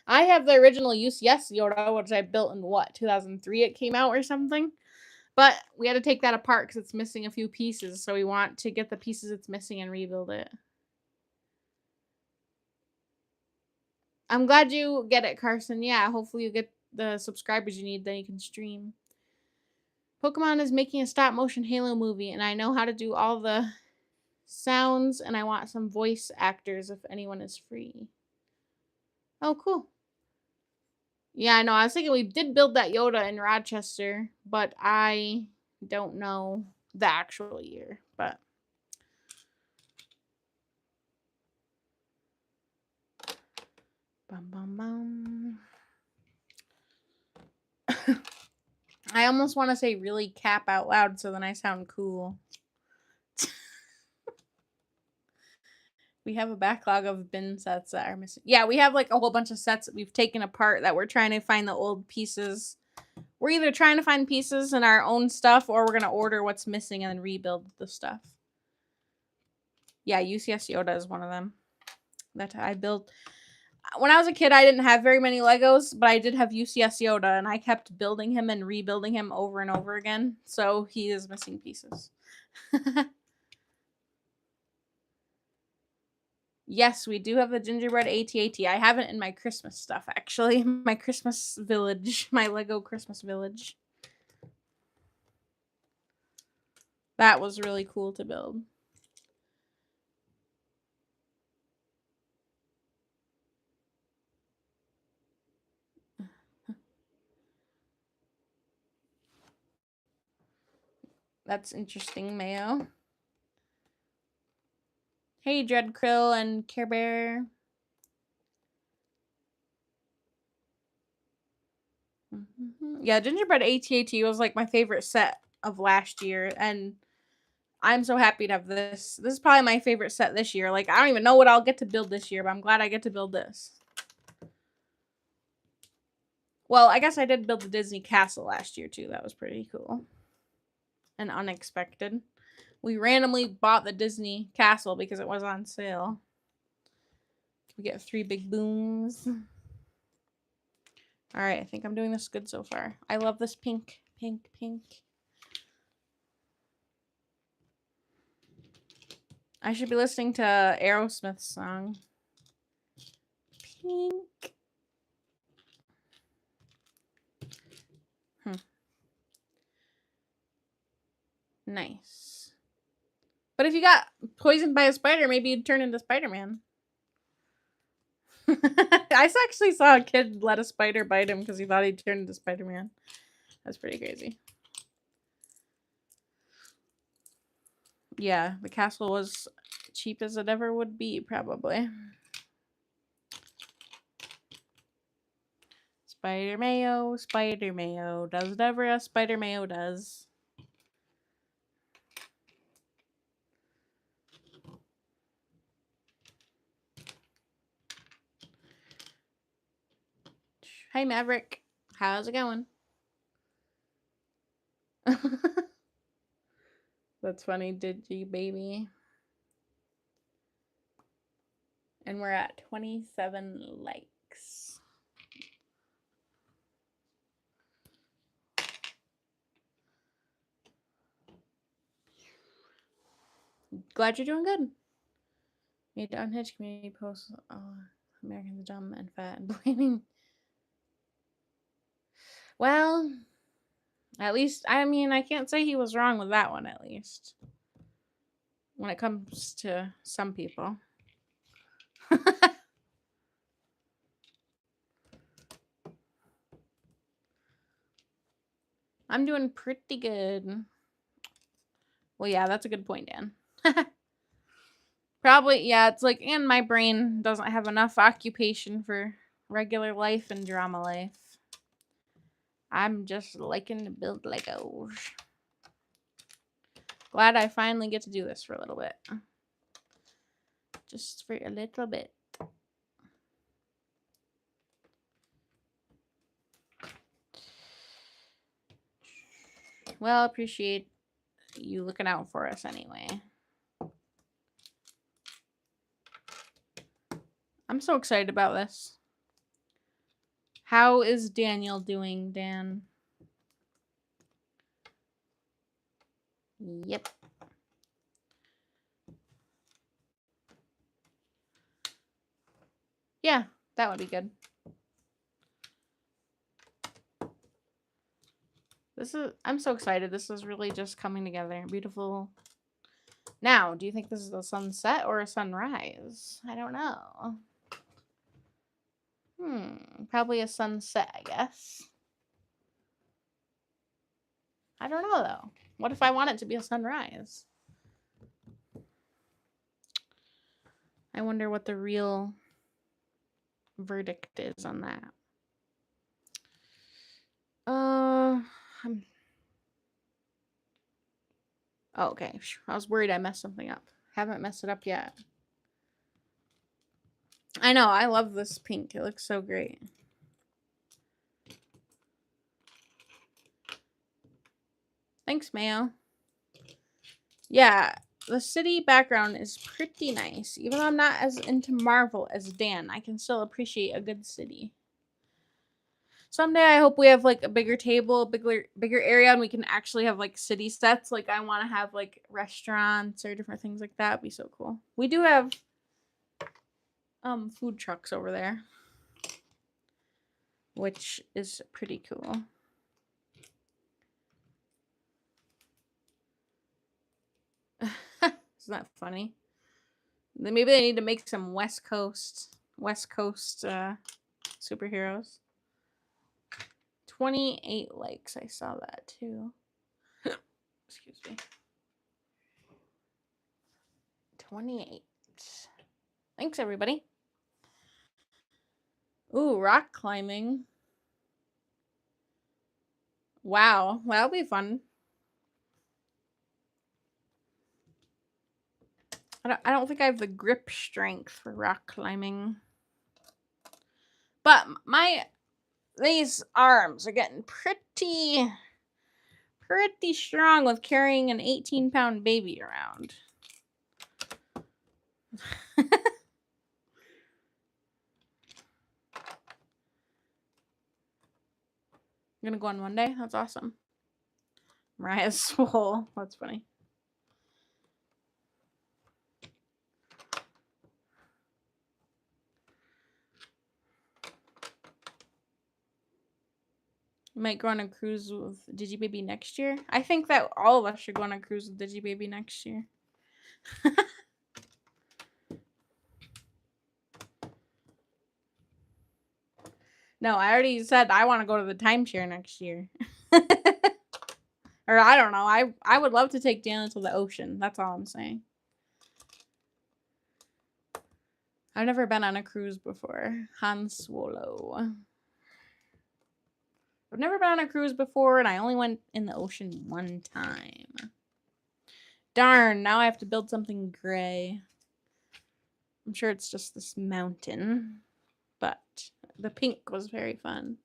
I have the original UCS Yoda, which I built in 2003 it came out or something. But we had to take that apart because it's missing a few pieces. So we want to get the pieces it's missing and rebuild it. I'm glad you get it, Carson. Yeah, hopefully you get the subscribers you need, then you can stream. Pokemon is making a stop motion Halo movie, and I know how to do all the sounds, and I want some voice actors if anyone is free. Oh, cool. Yeah, I know. I was thinking we did build that Yoda in Rochester, but I don't know the actual year. But bum bum bum. I almost want to say really cap out loud so then I sound cool. We have a backlog of bin sets that are missing. Yeah, we have like a whole bunch of sets that we've taken apart that we're trying to find the old pieces. We're either trying to find pieces in our own stuff or we're going to order what's missing and then rebuild the stuff. Yeah, UCS Yoda is one of them that I built. When I was a kid, I didn't have very many Legos, but I did have UCS Yoda, and I kept building him and rebuilding him over and over again. So he is missing pieces. Yes, we do have the gingerbread AT-AT. I have it in my Christmas stuff, actually. My Christmas village. My Lego Christmas village. That was really cool to build. That's interesting, Mayo. Hey, Dread Krill and Care Bear. Yeah, gingerbread AT-AT was like my favorite set of last year, and I'm so happy to have this. This is probably my favorite set this year. Like, I don't even know what I'll get to build this year, but I'm glad I get to build this. Well, I guess I did build the Disney castle last year, too. That was pretty cool. And unexpected. We randomly bought the Disney castle because it was on sale. We get 3 big booms. All right, I think I'm doing this good so far. I love this pink, pink, pink. I should be listening to Aerosmith's song. Pink. Nice. But if you got poisoned by a spider, maybe you'd turn into Spider-Man. I actually saw a kid let a spider bite him because he thought he'd turn into Spider-Man. That's pretty crazy. Yeah, the castle was cheap as it ever would be, probably. Spider Mayo does whatever a Spider Mayo does. Hey Maverick, how's it going? That's funny, Digi baby. And we're at 27 likes. Glad you're doing good. Need to unhitch community posts. Americans dumb and fat and blaming. Well, at least, I mean, I can't say he was wrong with that one, at least. When it comes to some people. I'm doing pretty good. Well, yeah, that's a good point, Dan. Probably, yeah, it's like, and my brain doesn't have enough occupation for regular life and drama life. I'm just liking to build Legos. Glad I finally get to do this for a little bit. Just for a little bit. Well, appreciate you looking out for us anyway. I'm so excited about this. How is Daniel doing, Dan? Yep. Yeah, that would be good. I'm so excited. This is really just coming together. Beautiful. Now, do you think this is a sunset or a sunrise? I don't know. Probably a sunset, I guess. I don't know, though. What if I want it to be a sunrise? I wonder what the real verdict is on that. Oh, okay. I was worried I messed something up. Haven't messed it up yet. I know. I love this pink. It looks so great. Thanks, Mayo. Yeah, the city background is pretty nice. Even though I'm not as into Marvel as Dan, I can still appreciate a good city. Someday I hope we have like a bigger table, bigger area, and we can actually have like city sets. Like I want to have like restaurants or different things like that. It'd be so cool. We do have food trucks over there, which is pretty cool. Isn't that funny? Maybe they need to make some West Coast superheroes. 28 likes. I saw that too. Excuse me. 28. Thanks, everybody. Ooh, rock climbing. Wow, that'll be fun. I don't think I have the grip strength for rock climbing. But these arms are getting pretty strong with carrying an 18-pound baby around. I'm gonna go on Monday. That's awesome. Mariah's swole. That's funny. Might go on a cruise with Digibaby next year. I think that all of us should go on a cruise with Digibaby next year. No, I already said I wanna go to the timeshare next year. Or I don't know, I would love to take Dana to the ocean, that's all I'm saying. I've never been on a cruise before. Han Solo. I've never been on a cruise before, and I only went in the ocean one time. Darn, now I have to build something gray. I'm sure it's just this mountain, but the pink was very fun.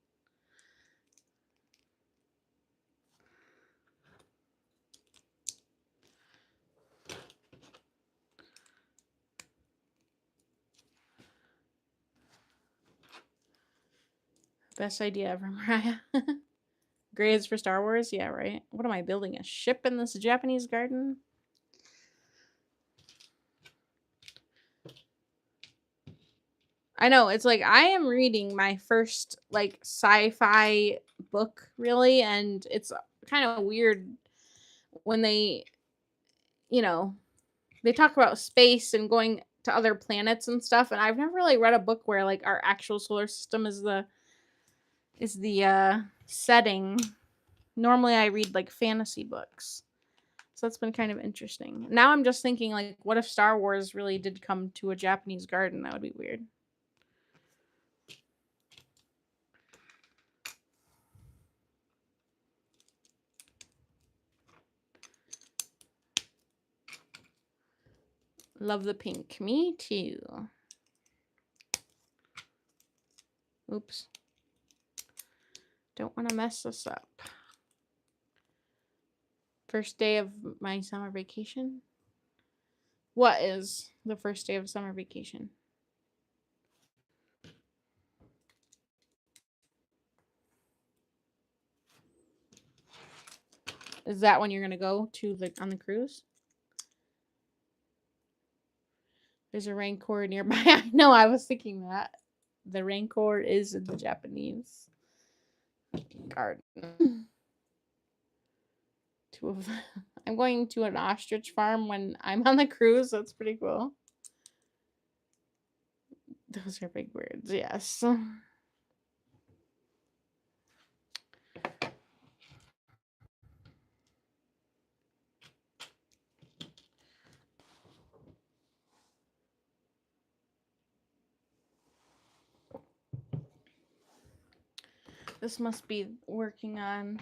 Best idea ever, Mariah. Gray is for Star Wars? Yeah, right. What am I building? A ship in this Japanese garden? I know, it's like I am reading my first like sci-fi book really, and it's kind of weird when you know, they talk about space and going to other planets and stuff, and I've never really read a book where like our actual solar system is the setting. Normally I read like fantasy books. So that's been kind of interesting. Now I'm just thinking like what if Star Wars really did come to a Japanese garden? That would be weird. Love the pink. Me too. Oops. Don't want to mess this up. First day of my summer vacation? What is the first day of summer vacation? Is that when you're gonna go to on the cruise? There's a rancor nearby. I know, I was thinking that. The rancor is in the Japanese garden. Two of them. I'm going to an ostrich farm when I'm on the cruise. That's pretty cool. Those are big words, yes. This must be working on.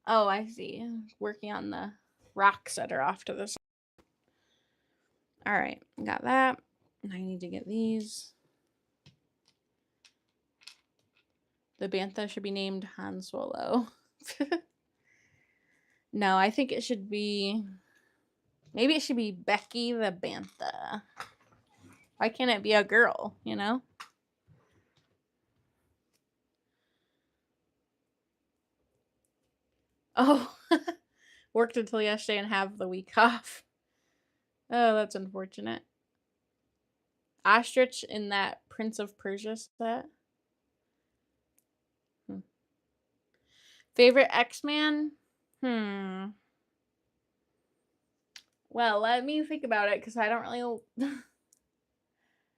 Oh, I see. Working on the rocks that are off to the side. All right, got that. I need to get these. The bantha should be named Han Solo. No, I think it should be. Maybe it should be Becky the bantha. Why can't it be a girl, you know? Oh, worked until yesterday and have the week off. Oh, that's unfortunate. Ostrich in that Prince of Persia set. Favorite X-Man? Well, let me think about it because I don't really.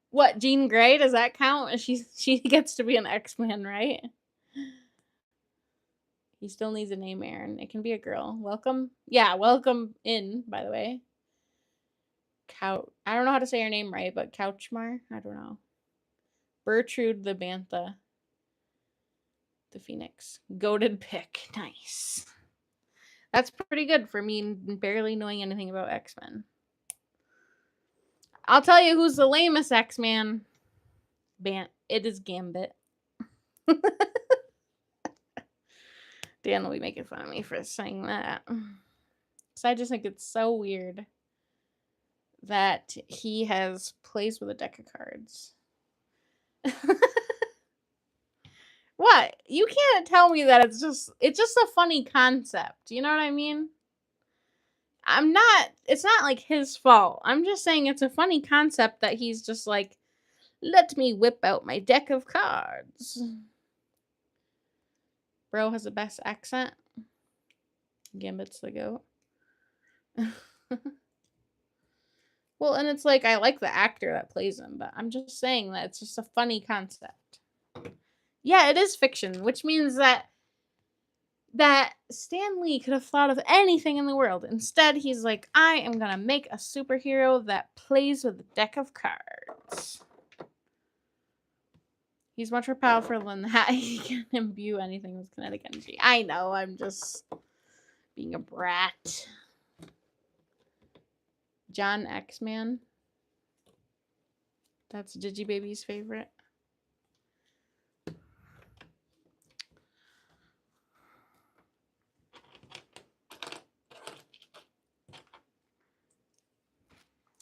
What, Jean Grey? Does that count? She gets to be an X-Man, right? He still needs a name, Aaron. It can be a girl. Welcome. Yeah, welcome in, by the way. I don't know how to say her name right, but Couchmar? I don't know. Bertrude the Bantha. The Phoenix. Goated pick. Nice. That's pretty good for me barely knowing anything about X-Men. I'll tell you who's the lamest X-Man. It is Gambit. Dan will be making fun of me for saying that. So I just think it's so weird that he plays with a deck of cards. What? You can't tell me that it's just a funny concept. You know what I mean? It's not like his fault. I'm just saying it's a funny concept that he's just like, let me whip out my deck of cards. Bro has the best accent. Gambit's the goat. Well, and it's like I like the actor that plays him, but I'm just saying that it's just a funny concept. Yeah, it is fiction, which means that Stan Lee could have thought of anything in the world. Instead, he's like, I am gonna make a superhero that plays with a deck of cards. He's much more powerful than that. He can imbue anything with kinetic energy. I know, I'm just being a brat. John X-Man. That's Digibaby's favorite.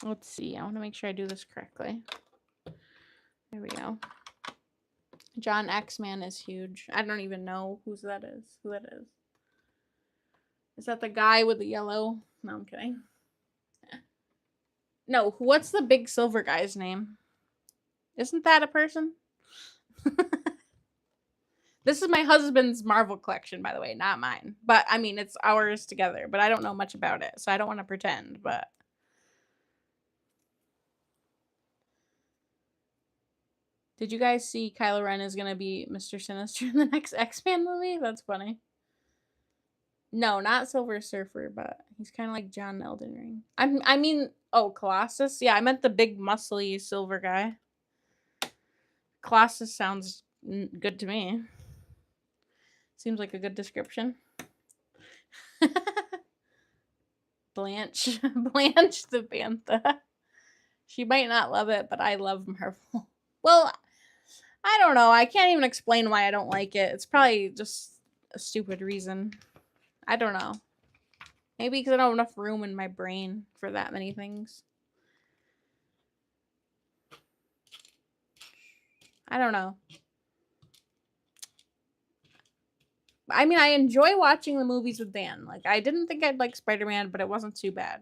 Let's see. I want to make sure I do this correctly. There we go. John X-Man is huge. I don't even know who that is. Is that the guy with the yellow? No, I'm kidding. No, what's the big silver guy's name? Isn't that a person? This is my husband's Marvel collection, by the way, not mine. But I mean, it's ours together, but I don't know much about it, so I don't want to pretend, but did you guys see Kylo Ren is going to be Mr. Sinister in the next X-Men movie? That's funny. No, not Silver Surfer, but he's kind of like John Elden Ring. I mean, oh, Colossus? Yeah, I meant the big muscly silver guy. Colossus sounds good to me. Seems like a good description. Blanche the Bantha. She might not love it, but I love Marvel. Well, I don't know. I can't even explain why I don't like it. It's probably just a stupid reason. I don't know. Maybe because I don't have enough room in my brain for that many things. I don't know. I mean, I enjoy watching the movies with Dan. Like, I didn't think I'd like Spider-Man, but it wasn't too bad.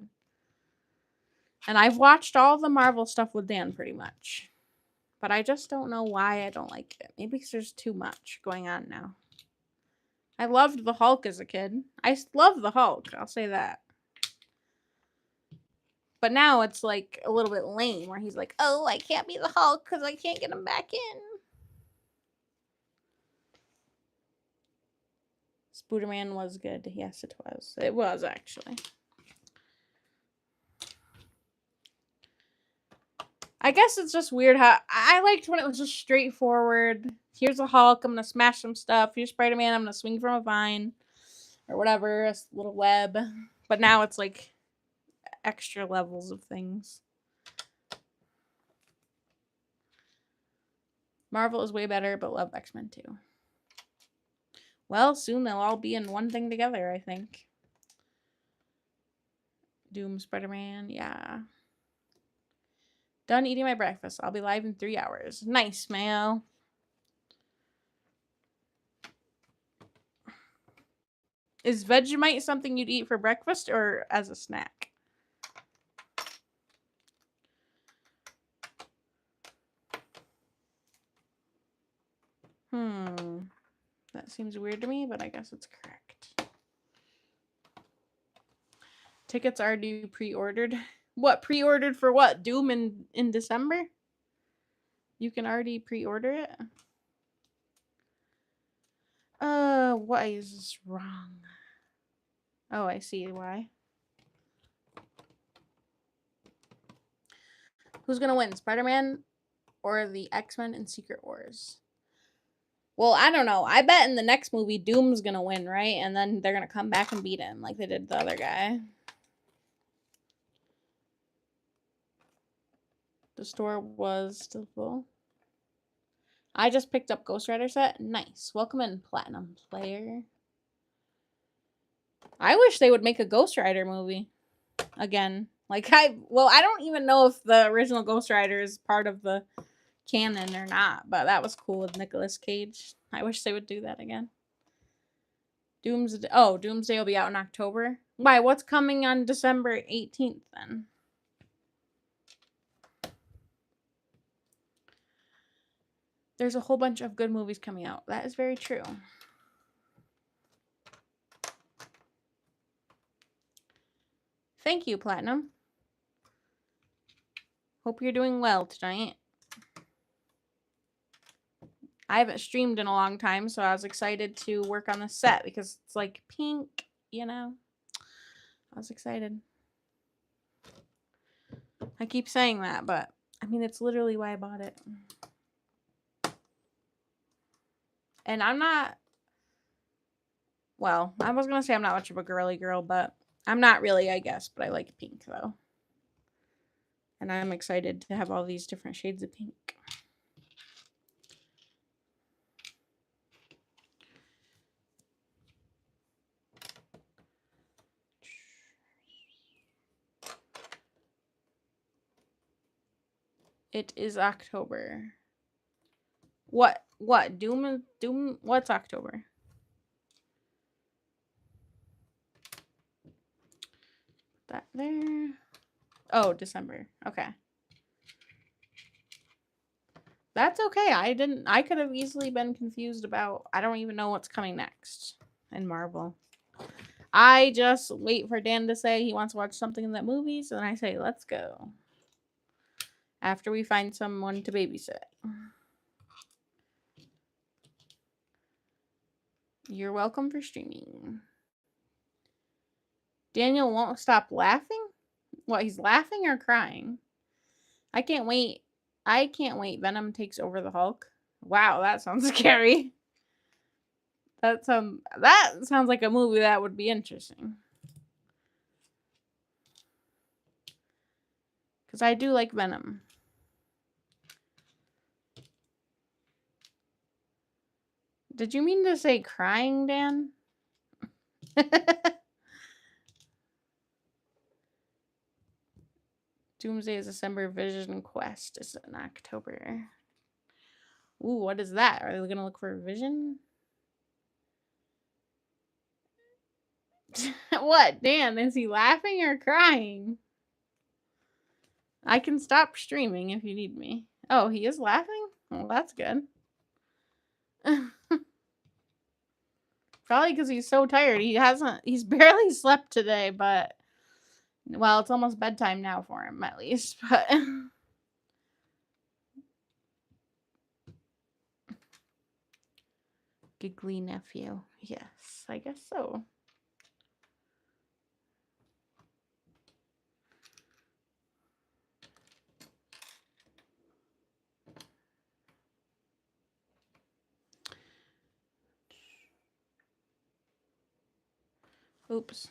And I've watched all the Marvel stuff with Dan pretty much. But I just don't know why I don't like it. Maybe because there's too much going on now. I loved the Hulk as a kid. I love the Hulk, I'll say that. But now it's like a little bit lame where he's like, oh, I can't be the Hulk because I can't get him back in. Spooderman was good. Yes, it was. It was, actually. I guess it's just weird how I liked when it was just straightforward. Here's a Hulk. I'm going to smash some stuff. Here's Spider-Man. I'm going to swing from a vine or whatever, a little web. But now it's like extra levels of things. Marvel is way better, but love X-Men too. Well, soon they'll all be in one thing together, I think. Doom, Spider-Man, yeah. Done eating my breakfast. I'll be live in 3 hours. Nice, Mayo. Is Vegemite something you'd eat for breakfast or as a snack? That seems weird to me, but I guess it's correct. Tickets are due pre-ordered. What, pre-ordered for what? Doom in December? You can already pre-order it? Why is this wrong? Oh, I see why. Who's gonna win, Spider-Man or the X-Men in Secret Wars? Well, I don't know. I bet in the next movie, Doom's gonna win, right? And then they're gonna come back and beat him like they did the other guy. The store was still full. I just picked up Ghost Rider set. Nice. Welcome in, Platinum Player. I wish they would make a Ghost Rider movie again. Like, I don't even know if the original Ghost Rider is part of the canon or not, but that was cool with Nicolas Cage. I wish they would do that again. Doomsday will be out in October. Why? What's coming on December 18th then? There's a whole bunch of good movies coming out. That is very true. Thank you, Platinum. Hope you're doing well tonight. I haven't streamed in a long time, so I was excited to work on the set because it's like pink, you know? I was excited. I keep saying that, but I mean, it's literally why I bought it. And I'm not, well, I was going to say I'm not much of a girly girl, but I'm not really, I guess, but I like pink though. And I'm excited to have all these different shades of pink. It is October. What? Doom, what's October? That there. Oh, December. Okay. That's okay. I could have easily been confused about, I don't even know what's coming next in Marvel. I just wait for Dan to say he wants to watch something in that movies, and I say, let's go. After we find someone to babysit. You're welcome for streaming. Daniel won't stop laughing? What, he's laughing or crying? I can't wait. Venom takes over the Hulk. Wow, that sounds scary. That sounds like a movie that would be interesting. Because I do like Venom. Did you mean to say crying, Dan? Doomsday is December. Vision Quest is in October. Ooh, what is that? Are they going to look for Vision? What, Dan? Is he laughing or crying? I can stop streaming if you need me. Oh, he is laughing? Well, that's good. Probably because he's so tired. He's barely slept today, but, well, it's almost bedtime now for him, at least, but. Giggly nephew. Yes, I guess so. Oops.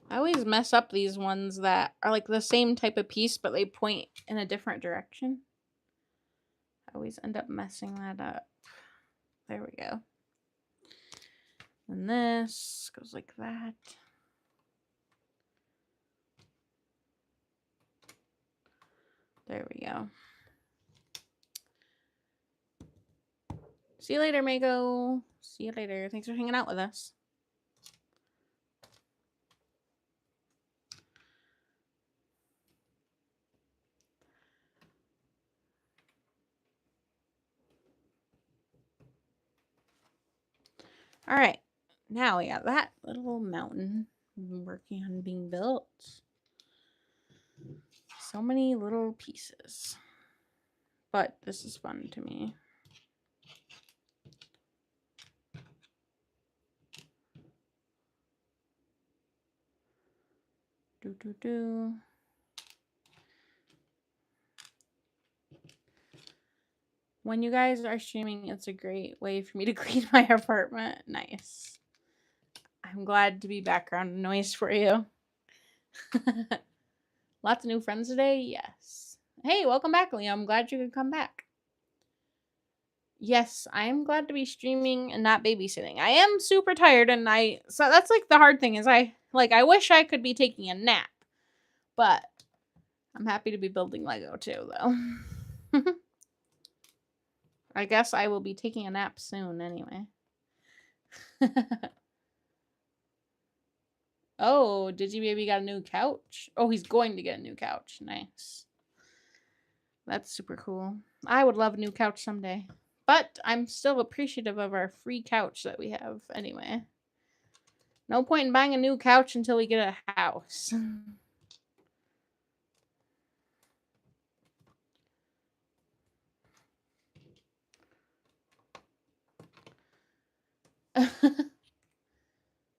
I always mess up these ones that are like the same type of piece, but they point in a different direction. I always end up messing that up. There we go. And this goes like that. There we go. See you later, Mako. See you later. Thanks for hanging out with us. All right. Now we got that little mountain working on being built. So many little pieces. But this is fun to me. When you guys are streaming, it's a great way for me to clean my apartment. Nice. I'm glad to be background noise for you. Lots of new friends today? Yes. Hey, welcome back, Liam. I'm glad you could come back. Yes, I am glad to be streaming and not babysitting. I am super tired, and so that's like the hard thing is I wish I could be taking a nap, but I'm happy to be building Lego too, though. I guess I will be taking a nap soon anyway. Oh, Baby got a new couch? Oh, he's going to get a new couch. Nice. That's super cool. I would love a new couch someday. But I'm still appreciative of our free couch that we have anyway. No point in buying a new couch until we get a house.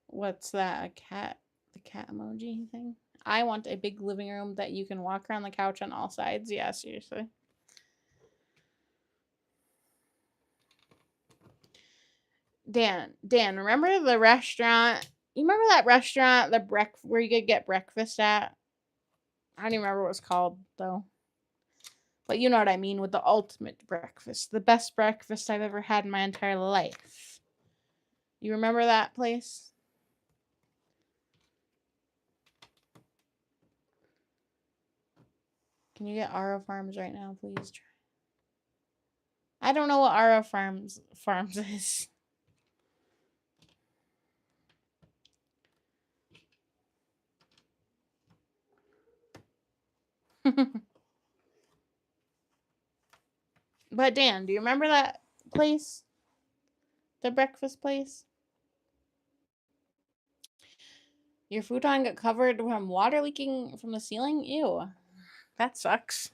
What's that? A cat? The cat emoji thing? I want a big living room that you can walk around the couch on all sides. Yeah, seriously. Dan, remember the restaurant? You remember that restaurant, where you could get breakfast at? I don't even remember what it's called though. But you know what I mean, with the ultimate breakfast. The best breakfast I've ever had in my entire life. You remember that place? Can you get Ara Farms right now, please? Try. I don't know what Ara Farms is. But Dan, do you remember that place? The breakfast place? Your futon got covered from water leaking from the ceiling? Ew. That sucks.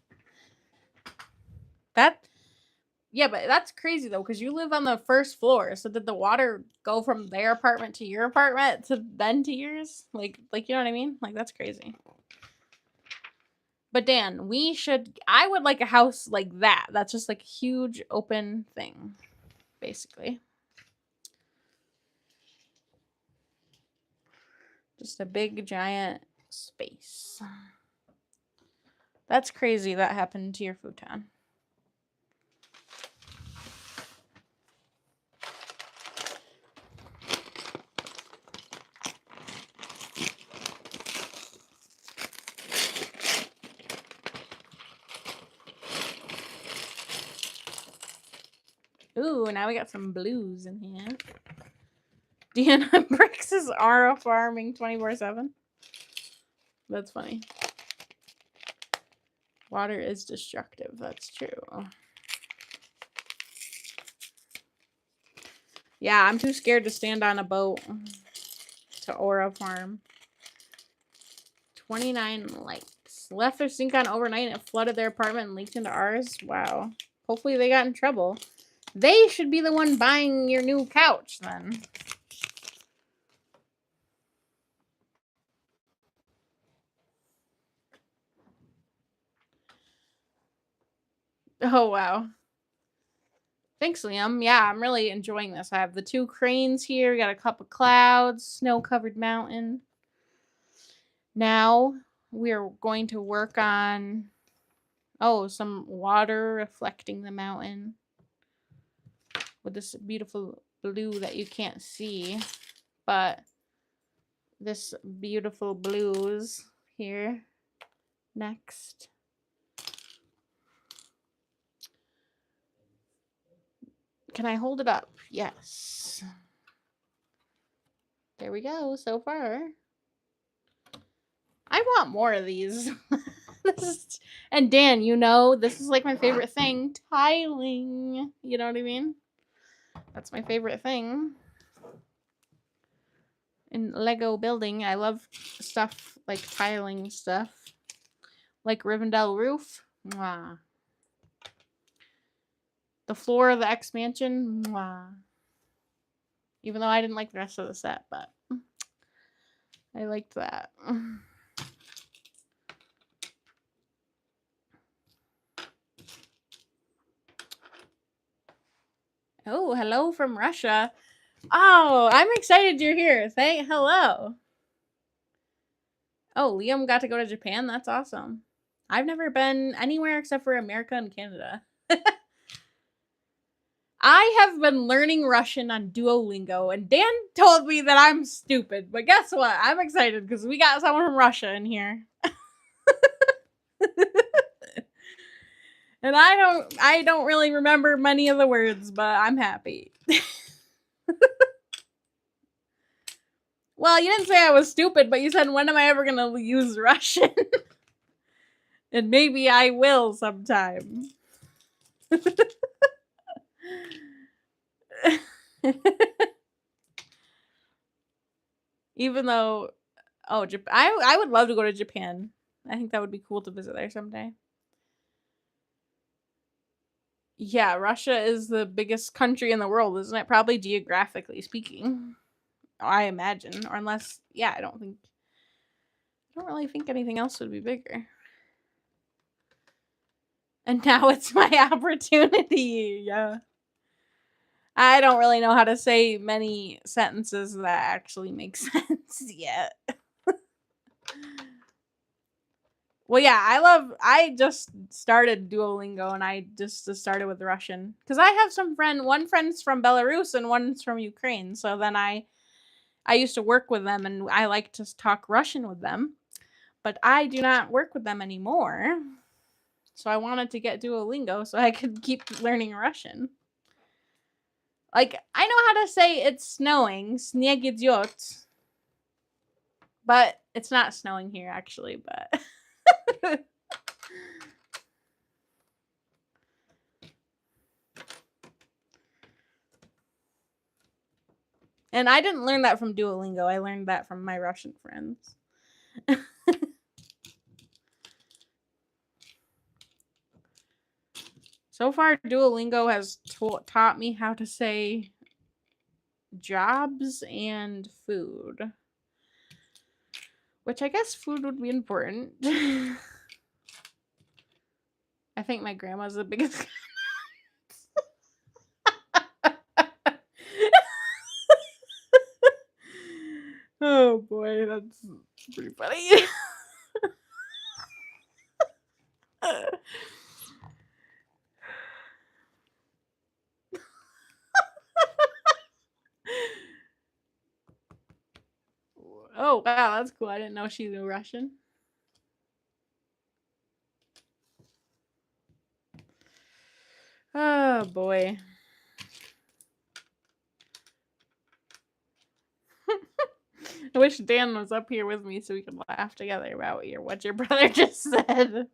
Yeah, but that's crazy though, because you live on the first floor. So did the water go from their apartment to your apartment to then to yours? Like you know what I mean? Like that's crazy. But Dan, I would like a house like that. That's just like a huge open thing, basically. Just a big giant space. That's crazy that happened to your futon. Ooh, now we got some blues in here. Deanna Bricks is Ara farming 24/7. That's funny. Water is destructive. That's true. Yeah, I'm too scared to stand on a boat to Aura Farm. 29 likes. Left their sink on overnight and it flooded their apartment and leaked into ours. Wow. Hopefully they got in trouble. They should be the one buying your new couch then. Oh, wow. Thanks, Liam. Yeah, I'm really enjoying this. I have the 2 cranes here. We got a couple clouds, snow-covered mountain. Now we're going to work on, some water reflecting the mountain with this beautiful blue that you can't see. But this beautiful blues here next. Can I hold it up? Yes. There we go so far. I want more of these. And Dan, this is like my favorite thing, tiling. You know what I mean? That's my favorite thing. In Lego building, I love stuff like tiling stuff. Like Rivendell roof. Mwah. The floor of the X Mansion. Mwah. Even though I didn't like the rest of the set, but I liked that. Oh, hello from Russia. Oh, I'm excited you're here. Hello. Oh, Liam got to go to Japan. That's awesome. I've never been anywhere except for America and Canada. I have been learning Russian on Duolingo, and Dan told me that I'm stupid. But guess what? I'm excited because we got someone from Russia in here. And I don't really remember many of the words, but I'm happy. Well, you didn't say I was stupid, but you said, when am I ever going to use Russian? And maybe I will sometime. Even though, I would love to go to Japan. I think that would be cool to visit there someday. Yeah, Russia is the biggest country in the world, isn't it? Probably geographically speaking. I imagine. Or unless, yeah, I don't really think anything else would be bigger. And now it's my opportunity. Yeah. I don't really know how to say many sentences that actually make sense yet. Well, yeah, I just started Duolingo and I just started with Russian. Because I have one friend's from Belarus and one's from Ukraine. So then I used to work with them and I like to talk Russian with them. But I do not work with them anymore. So I wanted to get Duolingo so I could keep learning Russian. Like, I know how to say it's snowing, снег идет. But it's not snowing here, actually, but... And I didn't learn that from Duolingo. I learned that from my Russian friends. So far, Duolingo has taught me how to say jobs and food. Which I guess food would be important. I think my grandma's the biggest. Oh boy, that's pretty funny. Oh wow, that's cool. I didn't know she knew Russian. Oh boy. I wish Dan was up here with me so we could laugh together about what your brother just said.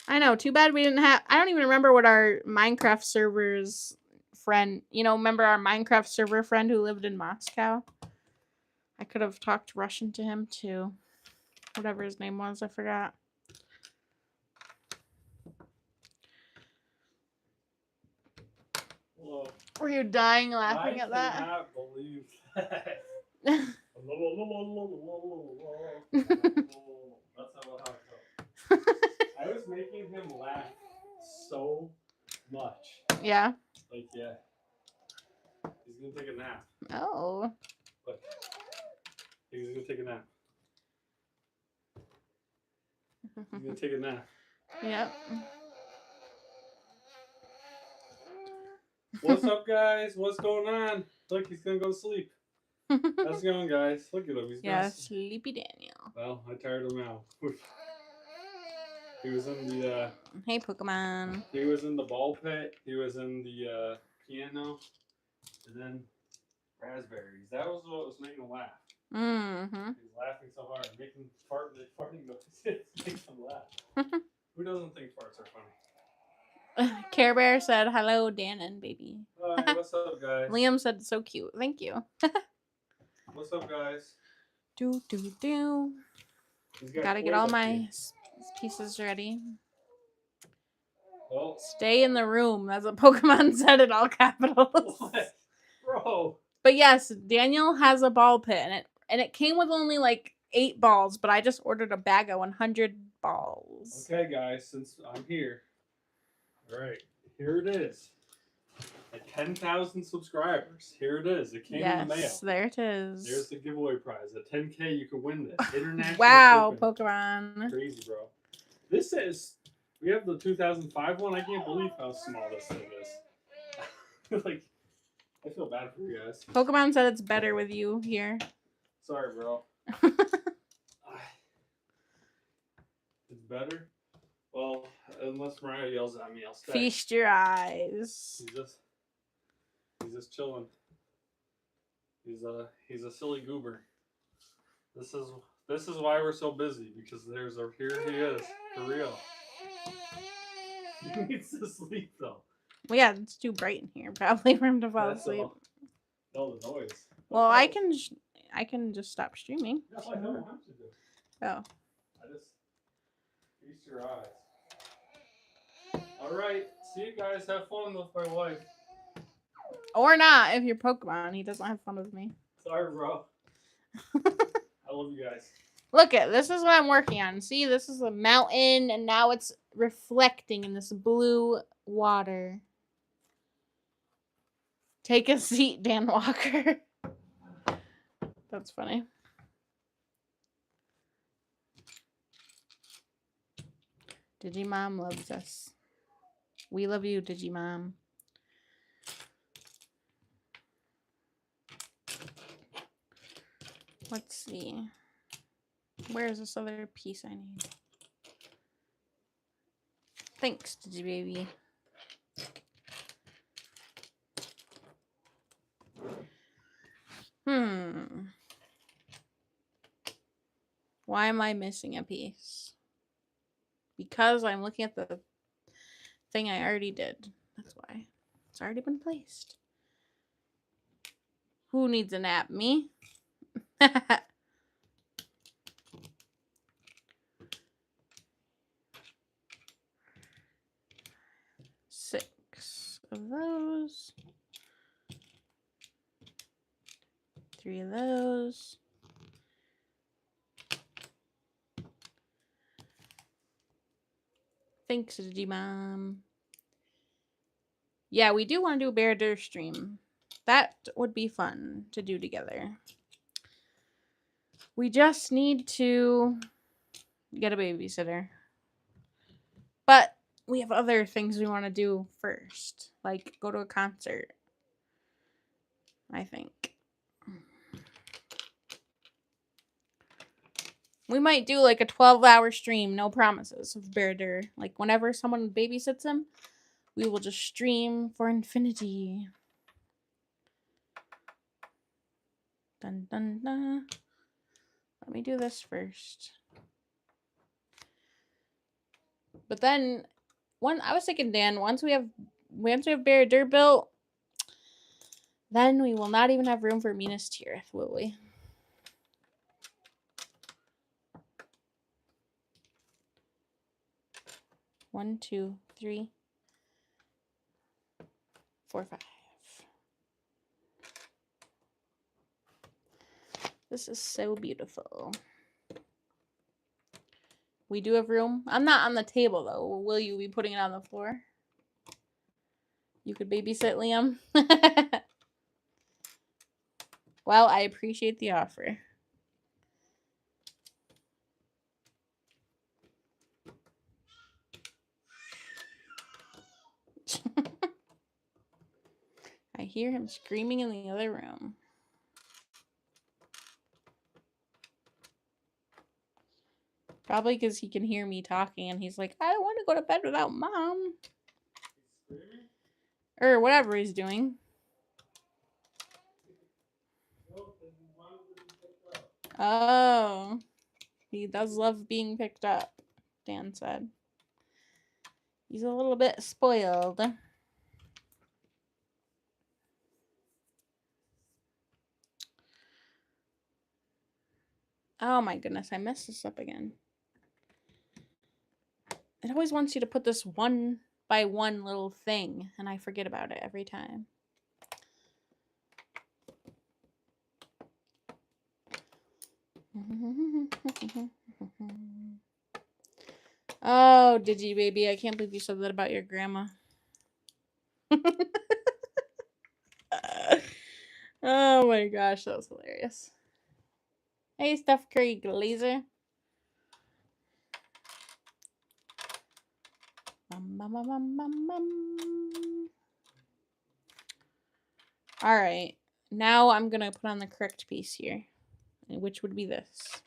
I know, too bad we didn't have... I don't even remember what our Minecraft server's friend... remember our Minecraft server friend who lived in Moscow? I could have talked Russian to him, too. Whatever his name was, I forgot. Whoa. Were you dying laughing at that? I cannot believe that. That's not how it goes. I was making him laugh so much. Yeah. Like, yeah. He's gonna take a nap. Oh. Look. He's gonna take a nap. He's gonna take a nap. Yep. What's up, guys? What's going on? Look, he's gonna go to sleep. How's it going, guys? Look at him. He's yeah, sleepy Daniel. Well, I tired him out. He was in the Hey, Pokemon. He was in the ball pit. He was in the piano, and then raspberries. That was what was making him laugh. Mm-hmm. He was laughing so hard, making farting noises makes him laugh. Who doesn't think farts are funny? Care Bear said, "Hello, Dan and baby." Hi, what's up, guys? Liam said, "So cute." Thank you. What's up, guys? Do. Gotta get all my pieces ready. Well, stay in the room. That's what Pokemon said in all capitals. What? Bro. But yes, Daniel has a ball pit, and it came with only like 8 balls, but I just ordered a bag of 100 balls. Okay, guys, since I'm here, all right, here it is. At 10,000 subscribers, here it is. It came in the mail. Yes, there it is. There's the giveaway prize. At 10K, you can win this. International wow, shipping. Pokemon. Crazy, bro. This is... We have the 2005 one. I can't believe how small this thing is. Like, I feel bad for you guys. Pokemon said it's better with you here. Sorry, bro. It's better? Well, unless Mariah yells at me, I'll stay. Feast your eyes. He's just chilling. He's a silly goober. This is why we're so busy, because here he is, for real. He needs to sleep though. Well, yeah, it's too bright in here, probably for him to fall asleep. All the noise. Well, I can I can just stop streaming. No, I don't want you to. Oh. I just feast your eyes. All right, see you guys. Have fun with my wife. Or not, if you're Pokemon. He doesn't have fun with me. Sorry, bro. I love you guys. Look at this is what I'm working on. See, this is a mountain, and now it's reflecting in this blue water. Take a seat, Dan Walker. That's funny. Digimom loves us. We love you, Digimom. Let's see. Where's this other piece I need? Thanks, Digibaby. Why am I missing a piece? Because I'm looking at the thing I already did. That's why. It's already been placed. Who needs a nap? Me? 6 of those. 3 of those. Thanks, Digimom. Yeah, we do want to do a Bear Dur stream. That would be fun to do together. We just need to get a babysitter. But we have other things we want to do first, like go to a concert, I think. We might do like a 12-hour stream, no promises, of Bear Dur. Like whenever someone babysits him, we will just stream for infinity. Dun dun dun. Let me do this first. But then, I was thinking, Dan, once we have Bear Dur built, then we will not even have room for Minas Tirith, will we? One, 2, 3, 4, 5. This is so beautiful. We do have room. I'm not on the table, though. Will you be putting it on the floor? You could babysit Liam. Well, I appreciate the offer. I hear him screaming in the other room. Probably because he can hear me talking and he's like, I don't want to go to bed without Mom. Or whatever he's doing. Oh. He does love being picked up, Dan said. He's a little bit spoiled. Oh my goodness, I messed this up again. It always wants you to put this one by one little thing, and I forget about it every time. Oh, Digibaby, I can't believe you said that about your grandma. Oh my gosh, that was hilarious. Hey, Steph Curry Glazer. All right, now I'm gonna put on the correct piece here, which would be this.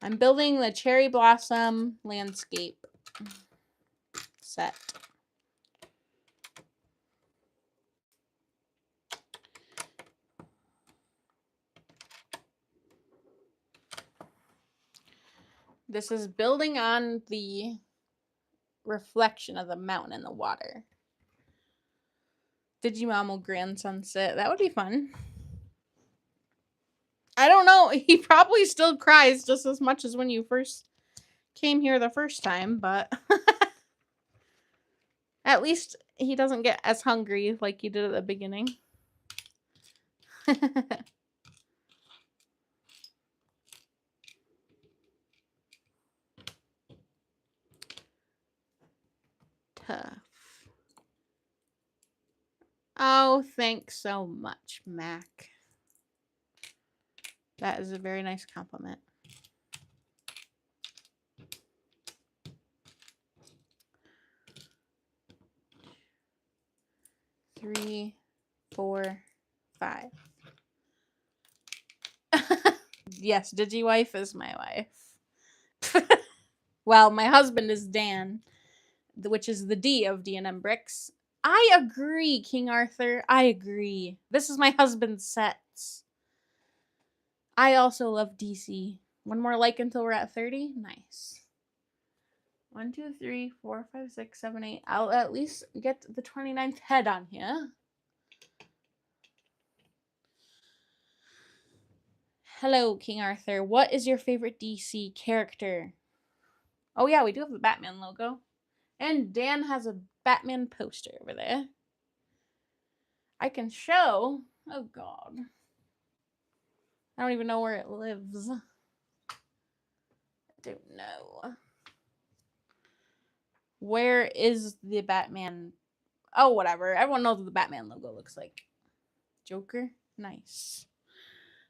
I'm building the cherry blossom landscape set. This is building on the reflection of the mountain in the water Digimom will grandson sit. That would be fun. I don't know. He probably still cries just as much as when you first came here the first time, but at least he doesn't get as hungry like he did at the beginning. Tough. Oh, thanks so much, Mac. That is a very nice compliment. Three, 4, 5. Yes, DigiWife is my wife. Well, my husband is Dan, which is the D of D&M Bricks. I agree, King Arthur. I agree. This is my husband's sets. I also love DC. One more like until we're at 30. Nice. 1, 2, 3, 4, 5, 6, 7, 8. I'll at least get the 29th head on here. Hello, King Arthur. What is your favorite DC character? Oh, yeah, we do have the Batman logo. And Dan has a Batman poster over there. I can show. Oh, God. I don't even know where it lives. I don't know. Where is the Batman? Oh, whatever. Everyone knows what the Batman logo looks like. Joker? Nice.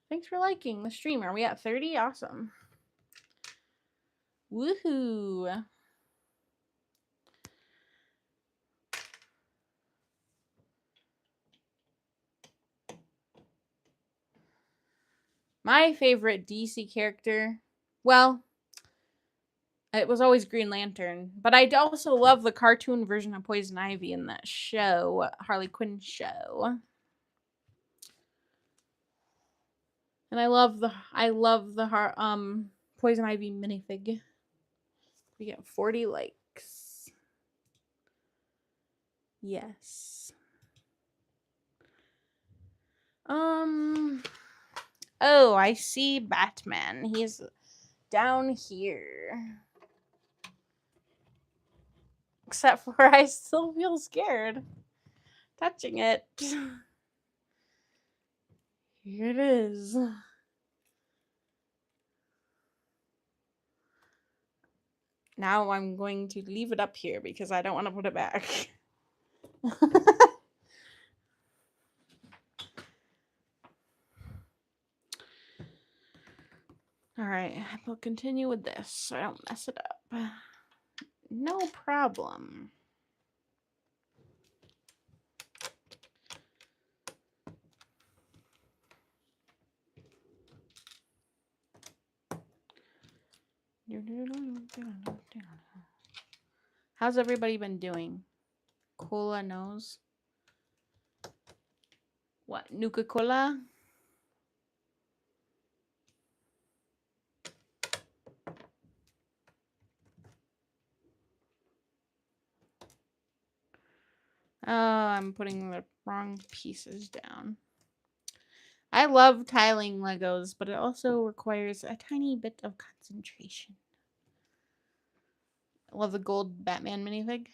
Thanks for liking the stream. Are we at 30? Awesome. Woohoo. My favorite DC character, well, it was always Green Lantern, but I also love the cartoon version of Poison Ivy in that show, Harley Quinn show. And I love the Poison Ivy minifig. We get 40 likes. Yes. Oh, I see Batman. He's down here. Except for I still feel scared touching it. Here it is. Now I'm going to leave it up here because I don't want to put it back. Alright, we'll continue with this so I don't mess it up. No problem. How's everybody been doing? Cola knows. What? Nuka-Cola? Oh, I'm putting the wrong pieces down. I love tiling Legos, but it also requires a tiny bit of concentration. I love the gold Batman minifig.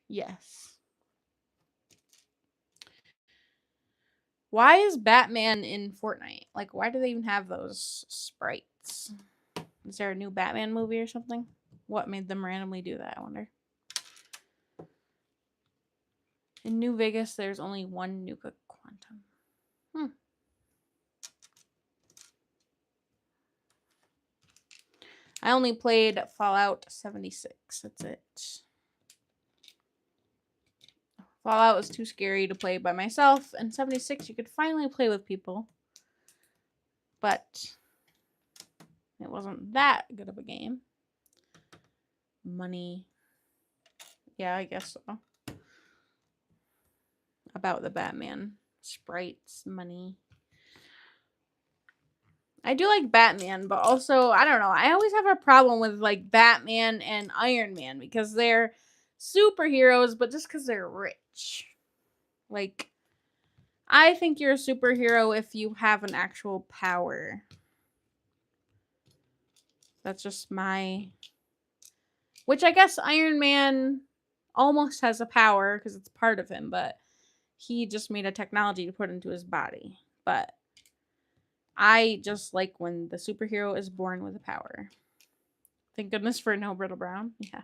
Yes. Why is Batman in Fortnite? Like, why do they even have those sprites? Is there a new Batman movie or something? What made them randomly do that, I wonder? In New Vegas, there's only one Nuka Quantum. I only played Fallout 76. That's it. Fallout was too scary to play by myself, and 76 you could finally play with people. But it wasn't that good of a game. Money. Yeah, I guess so. About the Batman. Sprites, money. I do like Batman, but also, I don't know. I always have a problem with like Batman and Iron Man because they're superheroes, but just because they're rich. Like, I think you're a superhero if you have an actual power. That's just my. Which I guess Iron Man almost has a power because it's part of him, but he just made a technology to put into his body. But I just like when the superhero is born with a power. Thank goodness for no Brittle Brown. Yeah.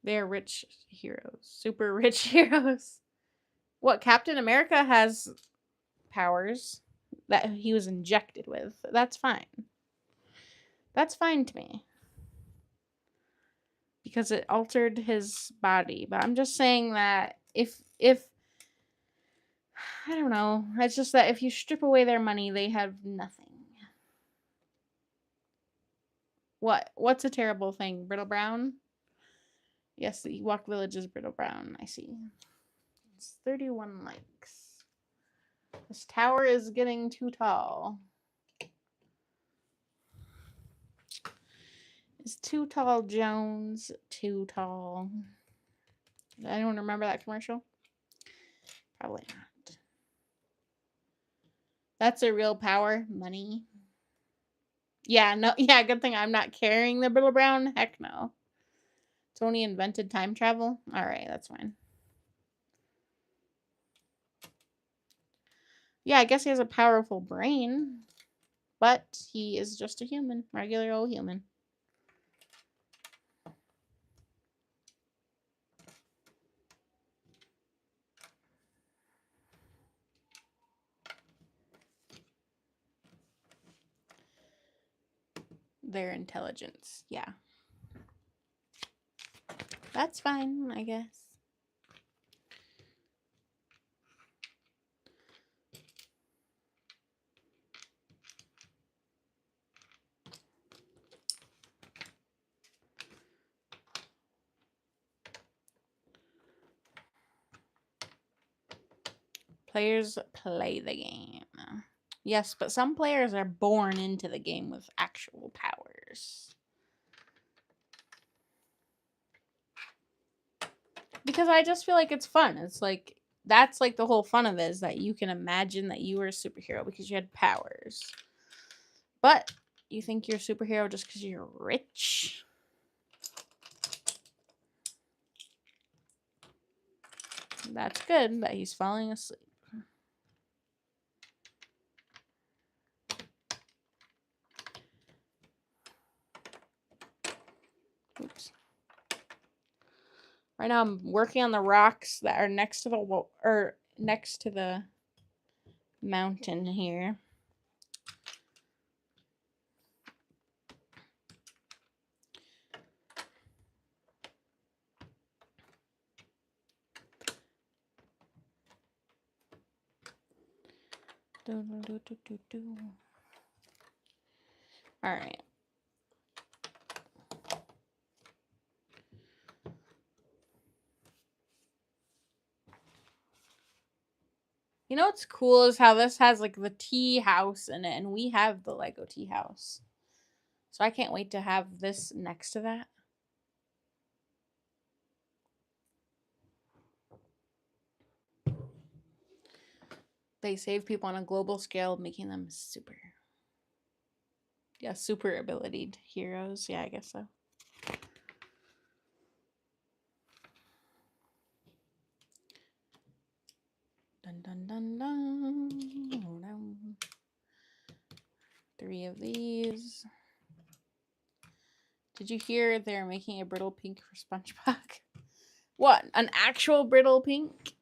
They're rich heroes. Super rich heroes. What, Captain America has powers that he was injected with. That's fine. That's fine to me. Because it altered his body. But I'm just saying that if I don't know, it's just that if you strip away their money, they have nothing. What's a terrible thing? Brittle Brown? Yes, the Ewok Village is Brittle Brown. I see. It's 31 likes. This tower is getting too tall. Is Too Tall Jones too tall? Does anyone remember that commercial? Probably not. That's a real power. Money. Yeah, no, yeah, good thing I'm not carrying the Brittle Brown. Heck no. Tony invented time travel? Alright, that's fine. Yeah, I guess he has a powerful brain. But he is just a human. Regular old human. Their intelligence. Yeah. That's fine, I guess. Players play the game. Yes, but some players are born into the game with actual powers. Because I just feel like it's fun. It's like, that's like the whole fun of it, is that you can imagine that you were a superhero because you had powers. But you think you're a superhero just because you're rich? That's good that he's falling asleep. Oops. Right now I'm working on the rocks that are next to the mountain here. All right. You know what's cool is how this has like the tea house in it, and we have the Lego tea house. So I can't wait to have this next to that. They save people on a global scale, making them super. Yeah, super abilitied heroes. Yeah, I guess so. Dun dun dun dun. 3 of these. Did you hear they're making a brittle pink for SpongeBob? What? An actual brittle pink?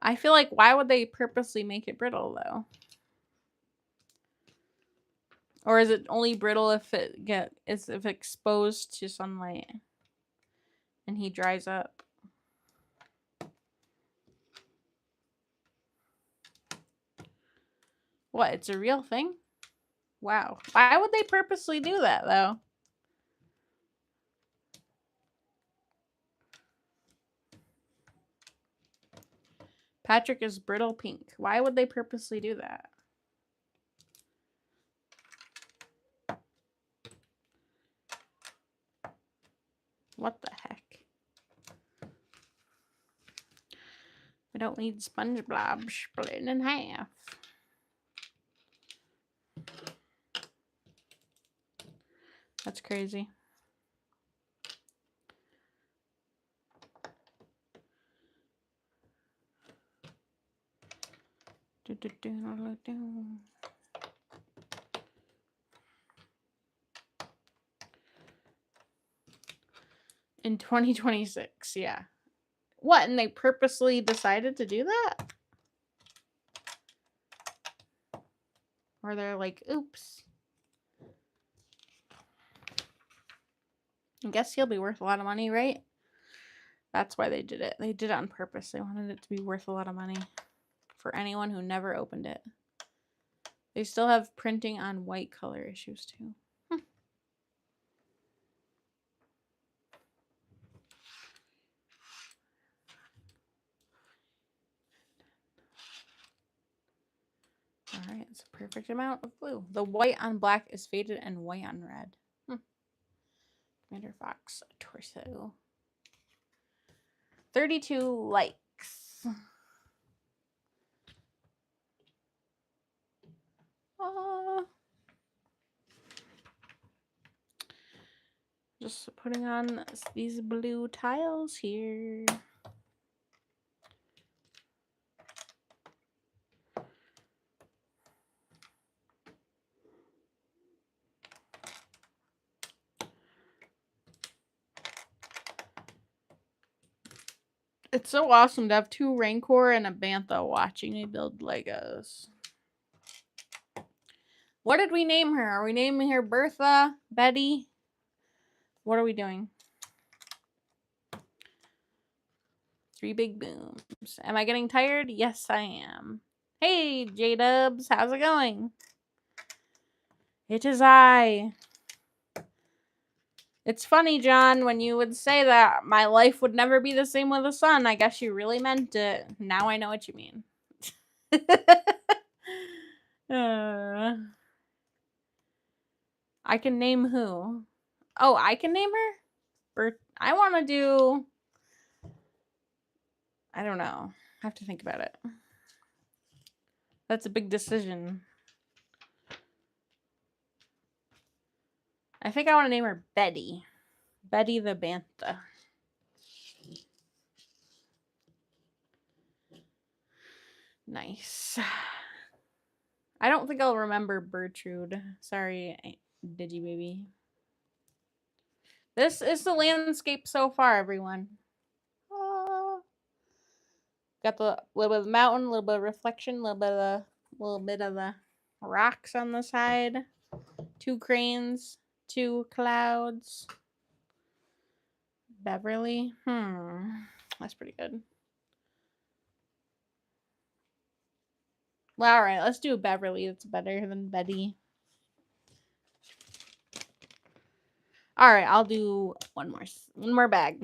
I feel like, why would they purposely make it brittle though? Or is it only brittle if if exposed to sunlight and he dries up? What? It's a real thing? Wow. Why would they purposely do that though? Patrick is brittle pink. Why would they purposely do that? I don't need SpongeBob splitting in half. That's crazy. In 2026, yeah. What, and they purposely decided to do that? Or they're like, oops. I guess he'll be worth a lot of money, right? That's why they did it. They did it on purpose. They wanted it to be worth a lot of money for anyone who never opened it. They still have printing on white color issues too. All right, it's a perfect amount of blue. The white on black is faded and white on red. Commander Fox torso. 32 likes. Just putting on these blue tiles here. It's so awesome to have 2 Rancor and a Bantha watching me build Legos. What did we name her? Are we naming her Bertha? Betty? What are we doing? 3 big booms. Am I getting tired? Yes, I am. Hey, J-Dubs. How's it going? It is I. It's funny, John, when you would say that my life would never be the same with a son. I guess you really meant it. Now I know what you mean. I can name who? Oh, I can name her? I want to do... I don't know. I have to think about it. That's a big decision. I think I want to name her Betty. Betty the Bantha. Nice. I don't think I'll remember Bertrude. Sorry, Digi baby. This is the landscape so far, everyone. Got the little bit of the mountain, a little bit of reflection, a little bit of the rocks on the side. 2 cranes, 2 clouds. Beverly. That's pretty good. Well, all right, let's do Beverly. That's better than Betty. All right, I'll do one more bag.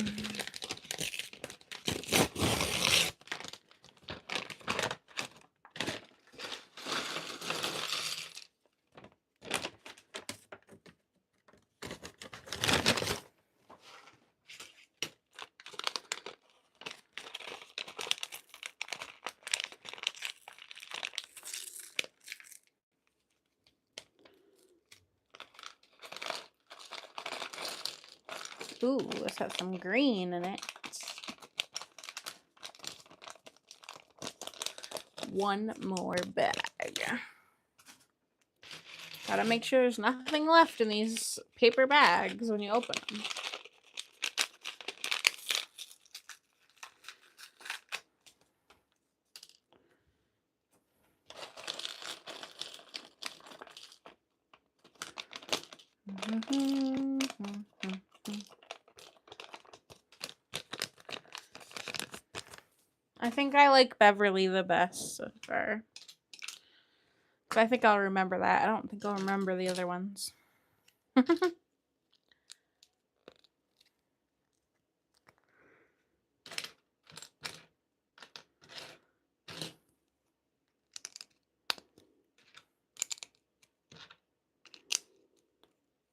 Ooh, this has some green in it. One more bag. Gotta make sure there's nothing left in these paper bags when you open them. I think I like Beverly the best so far. So I think I'll remember that. I don't think I'll remember the other ones.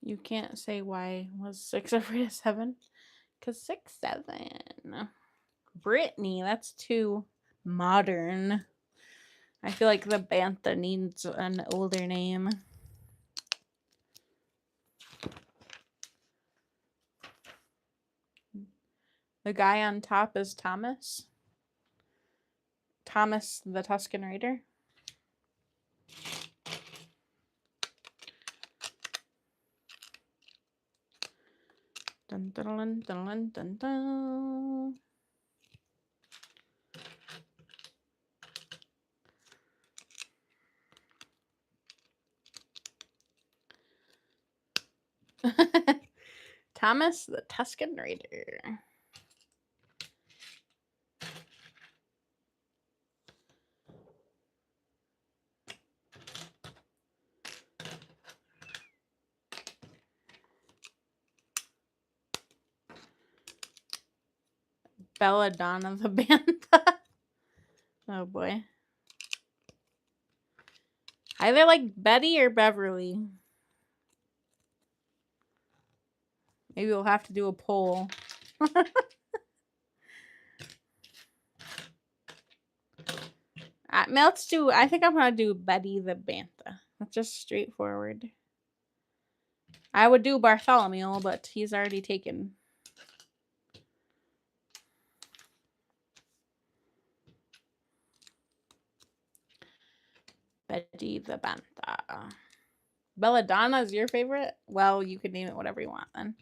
You can't say why was 6 afraid of 7. Because 6, 7. Brittany, that's 2. modern. I feel like the Bantha needs an older name. The guy on top is Thomas. Thomas the Tusken Raider. Dun, dun, dun, dun, dun, dun. Thomas the Tusken Raider. Belladonna the Bantha. Oh boy. Either like Betty or Beverly. Maybe we'll have to do a poll. Let's do, I think I'm going to do Betty the Bantha. That's just straightforward. I would do Bartholomew, but he's already taken. Betty the Bantha. Belladonna is your favorite? Well, you could name it whatever you want then.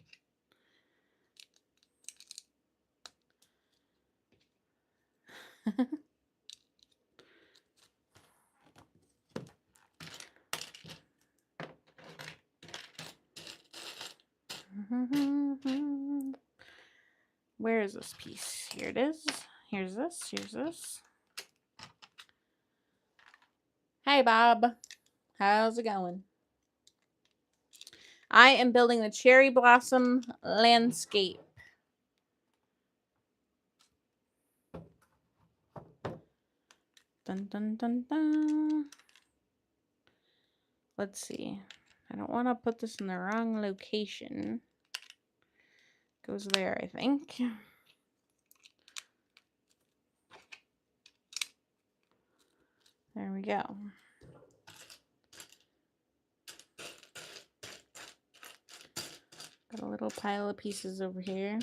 Where is this piece? Here it is. Here's this. Here's this. Hey, Bob. How's it going? I am building the cherry blossom landscape. Dun, dun, dun, dun. Let's see. I don't want to put this in the wrong location. Goes there, I think. There we go. Got a little pile of pieces over here.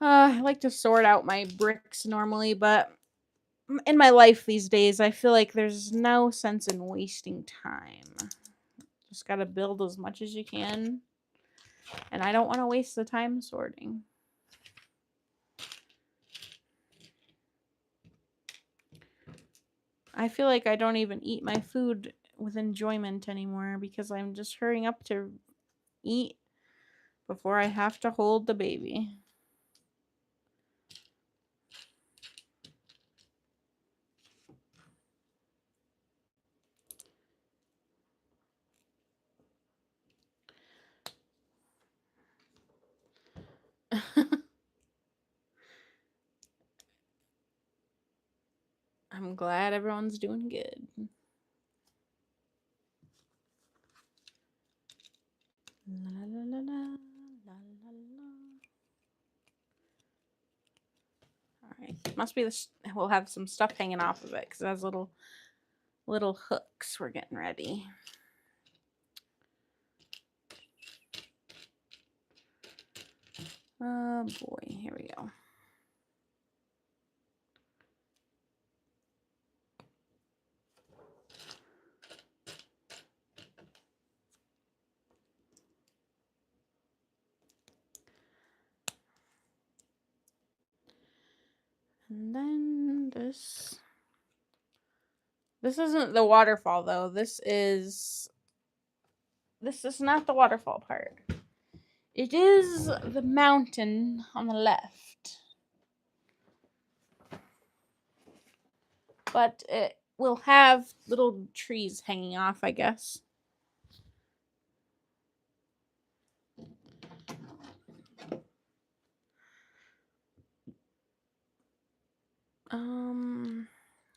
I like to sort out my bricks normally, but in my life these days, I feel like there's no sense in wasting time. Just gotta build as much as you can. And I don't want to waste the time sorting. I feel like I don't even eat my food with enjoyment anymore because I'm just hurrying up to eat before I have to hold the baby. I'm glad everyone's doing good. La, la, la, la, la, la, la. All right, must be this. We'll have some stuff hanging off of it because it has little hooks. We're getting ready. Oh boy, here we go. And then this isn't the waterfall though. This is not the waterfall part. It is the mountain on the left. But it will have little trees hanging off, I guess.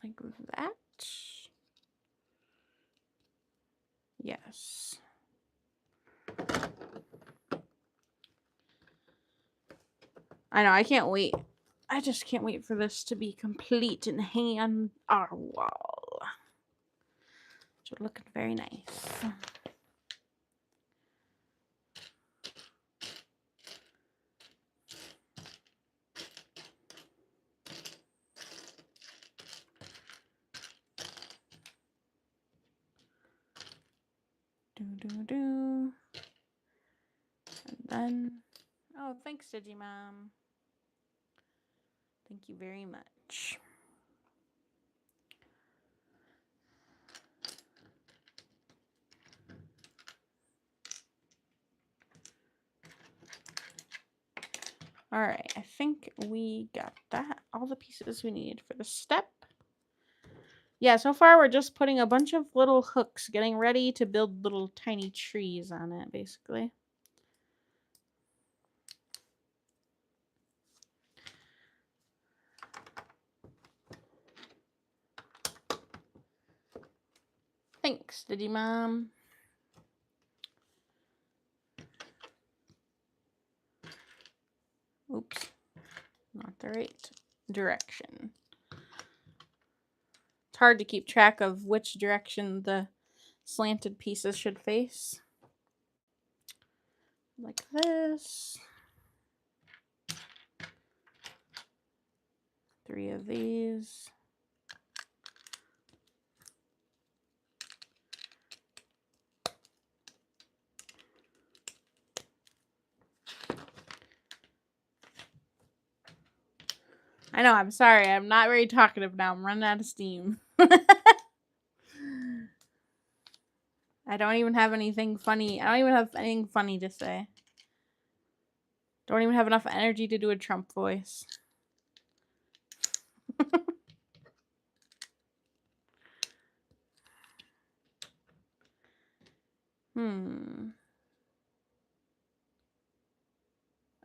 Like that. Yes. I know, I can't wait. I just can't wait for this to be complete and hanging on our wall. Should look very nice. And then, oh, thanks, Digimom. Thank you very much. All right, I think we got that, all the pieces we need for the step. Yeah, so far we're just putting a bunch of little hooks, getting ready to build little tiny trees on it, basically. Thanks, Digimom. Oops, not the right direction. It's hard to keep track of which direction the slanted pieces should face. Like this. 3 of these. I know, I'm sorry. I'm not very talkative now. I'm running out of steam. I don't even have anything funny. I don't even have anything funny to say. Don't even have enough energy to do a Trump voice.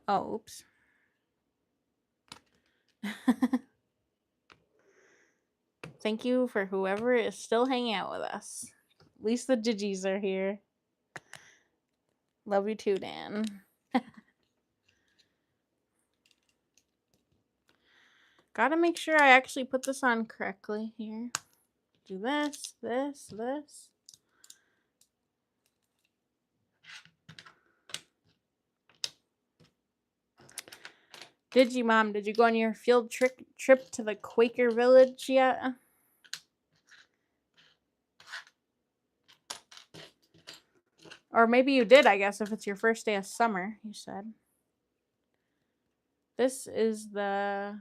Oh, oops. Thank you for whoever is still hanging out with us. At least the Digis are here. Love you too, Dan. Gotta make sure I actually put this on correctly here. Do this, this, this. Digimom, did you go on your field trip to the Quaker Village yet? Or maybe you did, I guess, if it's your first day of summer, you said. This is the...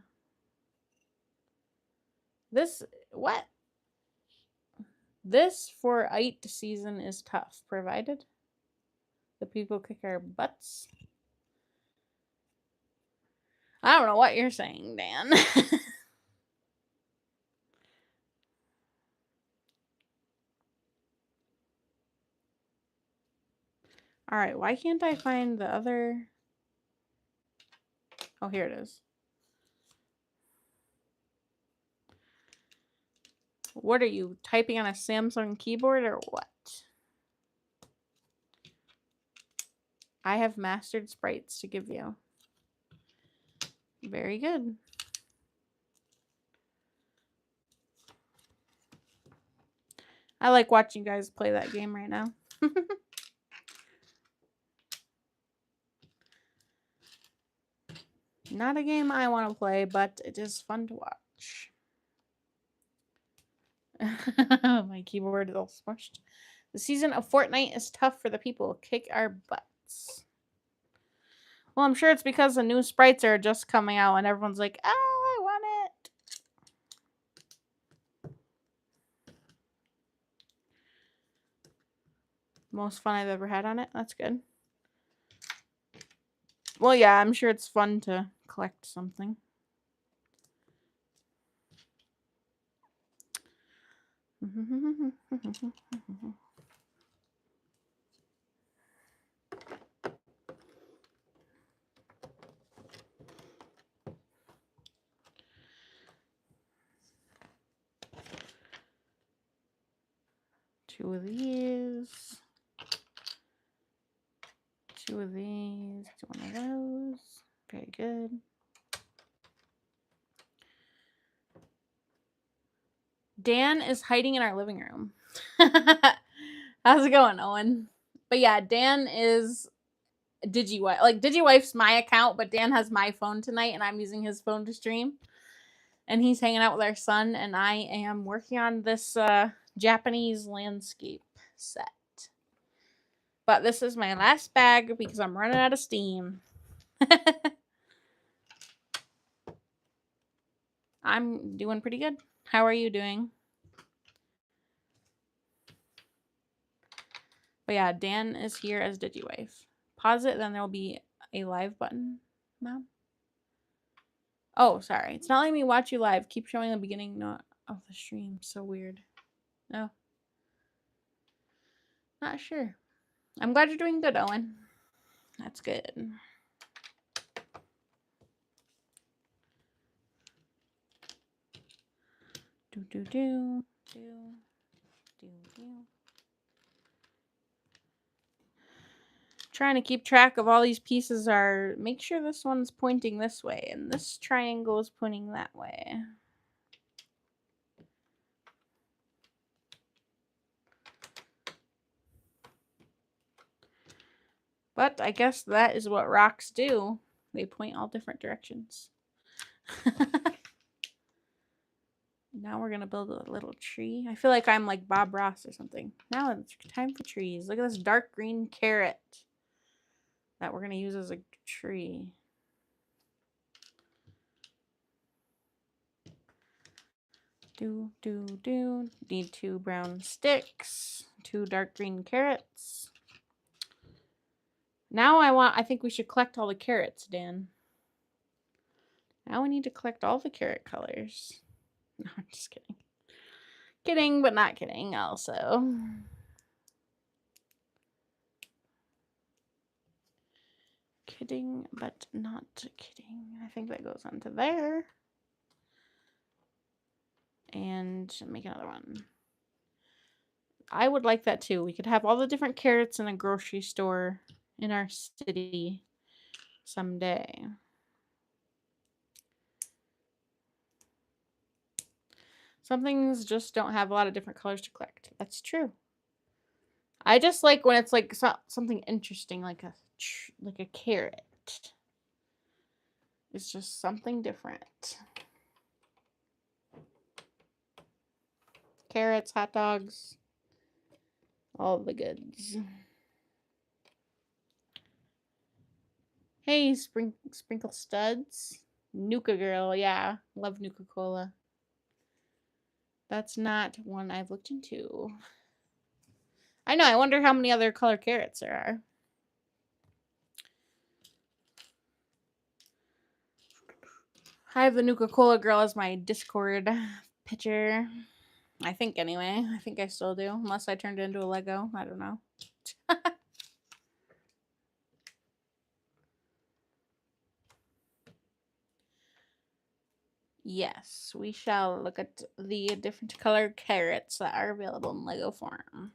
What? This for IT season is tough, provided the people kick our butts. I don't know what you're saying, Dan. Alright, why can't I find the other... Oh, here it is. What are you, typing on a Samsung keyboard or what? I have mastered sprites to give you. Very good. I like watching you guys play that game right now. Not a game I want to play, but it is fun to watch. My keyboard is all smushed. The season of Fortnite is tough for the people. Kick our butts. Well, I'm sure it's because the new sprites are just coming out and everyone's like, oh, I want it. Most fun I've ever had on it. That's good. Well, yeah, I'm sure it's fun to collect something. Two of these. Two of these. One of those. Very good. Dan is hiding in our living room. How's it going, Owen? But yeah, Dan is DigiWife. Like DigiWife's my account, but Dan has my phone tonight, and I'm using his phone to stream. And he's hanging out with our son, and I am working on this Japanese landscape set. But this is my last bag because I'm running out of steam. I'm doing pretty good. How are you doing? But yeah, Dan is here as DigiWife. Pause it, then there'll be a live button, Mom. Oh, sorry. It's not letting me watch you live. Keep showing the beginning of the stream. So weird. No. Not sure. I'm glad you're doing good, Owen. That's good. Do. Trying to keep track of all these pieces are, make sure this one's pointing this way and this triangle is pointing that way. But I guess that is what rocks do. They point all different directions. Now we're going to build a little tree. I feel like I'm like Bob Ross or something. Now it's time for trees. Look at this dark green carrot that we're going to use as a tree. Need 2 brown sticks, 2 dark green carrots. Now I think we should collect all the carrots, Dan. Now we need to collect all the carrot colors. No, I'm just kidding. Kidding, but not kidding also. Kidding, but not kidding. I think that goes onto there. And make another one. I would like that too. We could have all the different carrots in a grocery store in our city someday. Some things just don't have a lot of different colors to collect. That's true. I just like when it's like something interesting, like a carrot. It's just something different. Carrots, hot dogs, all the goods. Hey, Sprinkle Studs. Nuka Girl, yeah. Love Nuka Cola. That's not one I've looked into. I know, I wonder how many other color carrots there are. I have the Nuka Cola Girl as my Discord picture. I think anyway. I think I still do. Unless I turned it into a Lego. I don't know. Yes, we shall look at the different colored carrots that are available in Lego form.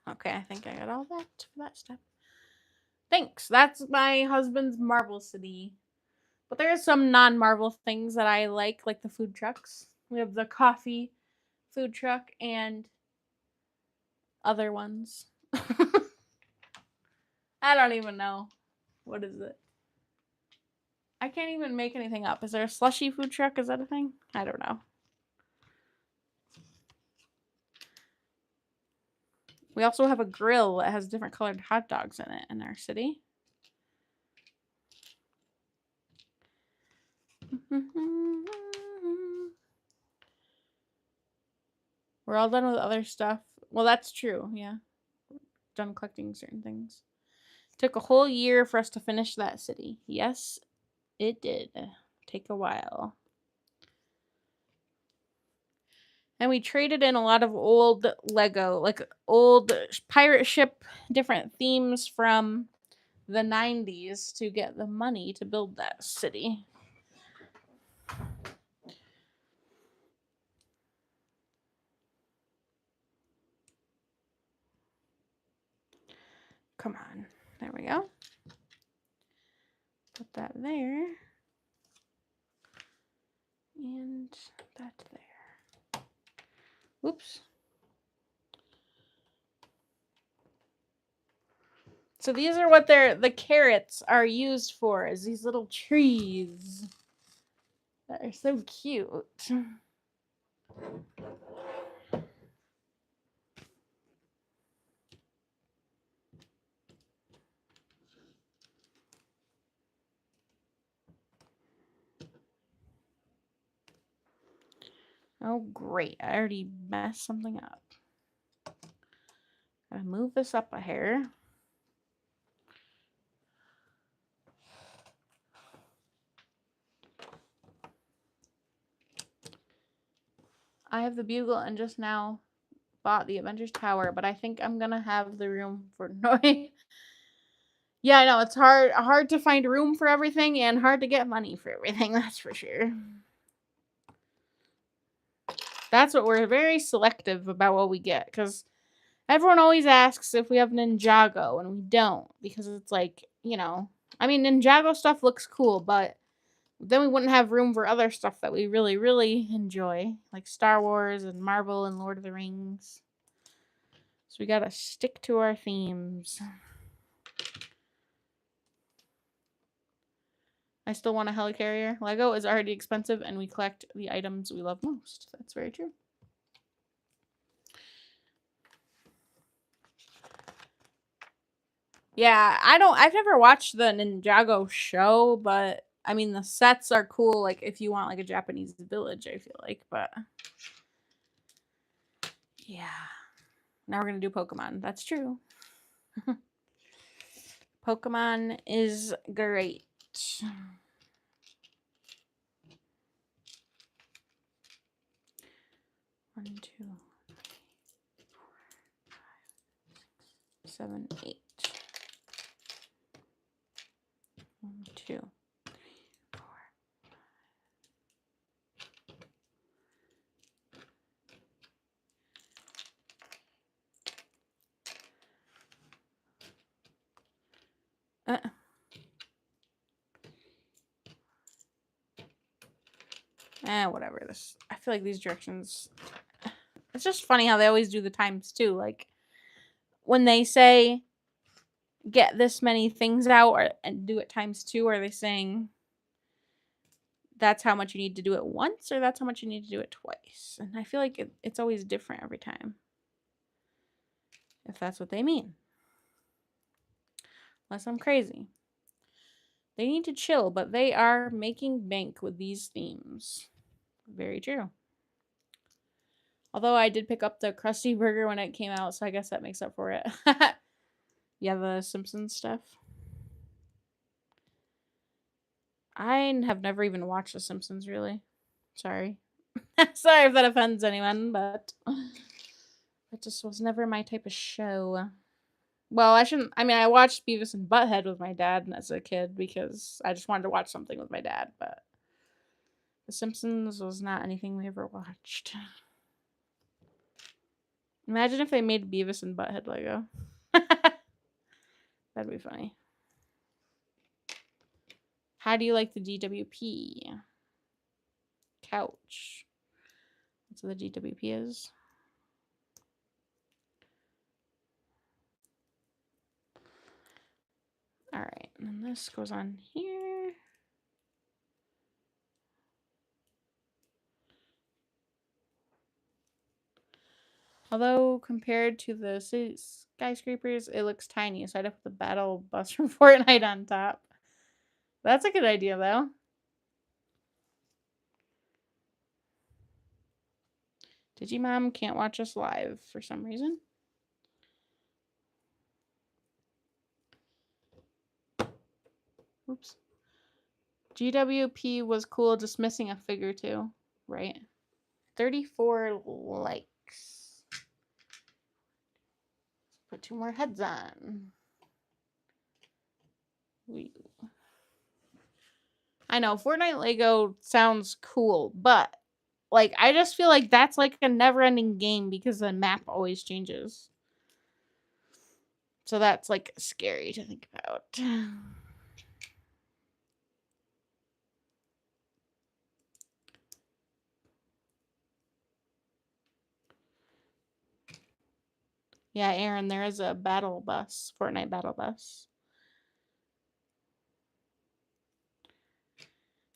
Okay, I think I got all that for that step. Thanks. That's my husband's Marvel City. But there are some non-Marvel things that I like the food trucks. We have the coffee food truck and other ones. I don't even know. What is it? I can't even make anything up. Is there a slushy food truck? Is that a thing? I don't know. We also have a grill that has different colored hot dogs in it in our city. We're all done with other stuff. Well, that's true, yeah. Done collecting certain things. Took a whole year for us to finish that city. Yes, it did. Take a while. And we traded in a lot of old Lego, like old pirate ship, different themes from the 90s to get the money to build that city. Come on. There we go. Put that there. And that there. Oops. So these are what the carrots are used for, is these little trees that are so cute. Oh, great. I already messed something up. Gotta move this up a hair. I have the bugle and just now bought the Avengers Tower, but I think I'm gonna have the room for noise. Yeah, I know it's hard to find room for everything and hard to get money for everything, that's for sure. That's what we're very selective about what we get, because everyone always asks if we have Ninjago, and we don't, because it's like, I mean, Ninjago stuff looks cool, but then we wouldn't have room for other stuff that we really, really enjoy, like Star Wars and Marvel and Lord of the Rings. So we gotta stick to our themes. I still want a helicarrier. Lego is already expensive, and we collect the items we love most. That's very true. Yeah, I've never watched the Ninjago show, but I mean the sets are cool, like if you want like a Japanese village, I feel like, but yeah. Now we're gonna do Pokemon. That's true. Pokemon is great. 1, 2, 3, 4, 5, 6, 7, 8. 1, 2, 3, 4. Whatever. I feel like these directions. It's just funny how they always do the times too. Like when they say get this many things out and do it times 2, are they saying that's how much you need to do it once, or that's how much you need to do it twice? And I feel like it's always different every time, if that's what they mean. Unless I'm crazy. They need to chill, but they are making bank with these themes. Very true. Although I did pick up the Krusty Burger when it came out, so I guess that makes up for it. Yeah, the Simpsons stuff. I have never even watched The Simpsons, really. Sorry. Sorry if that offends anyone, but it just was never my type of show. Well, I watched Beavis and Butthead with my dad as a kid because I just wanted to watch something with my dad, but The Simpsons was not anything we ever watched. Imagine if they made Beavis and Butthead Lego. That'd be funny. How do you like the DWP? Couch. That's what the DWP is. Alright, and this goes on here. Although, compared to the skyscrapers, it looks tiny, so I'd have to put the battle bus from Fortnite on top. That's a good idea, though. Digimom can't watch us live for some reason. Oops. GWP was cool, just missing a figure too, right? 34 likes. Put 2 more heads on. I know Fortnite Lego sounds cool, but like I just feel like that's like a never-ending game because the map always changes. So that's like scary to think about. Yeah, Aaron, there is a battle bus, Fortnite battle bus.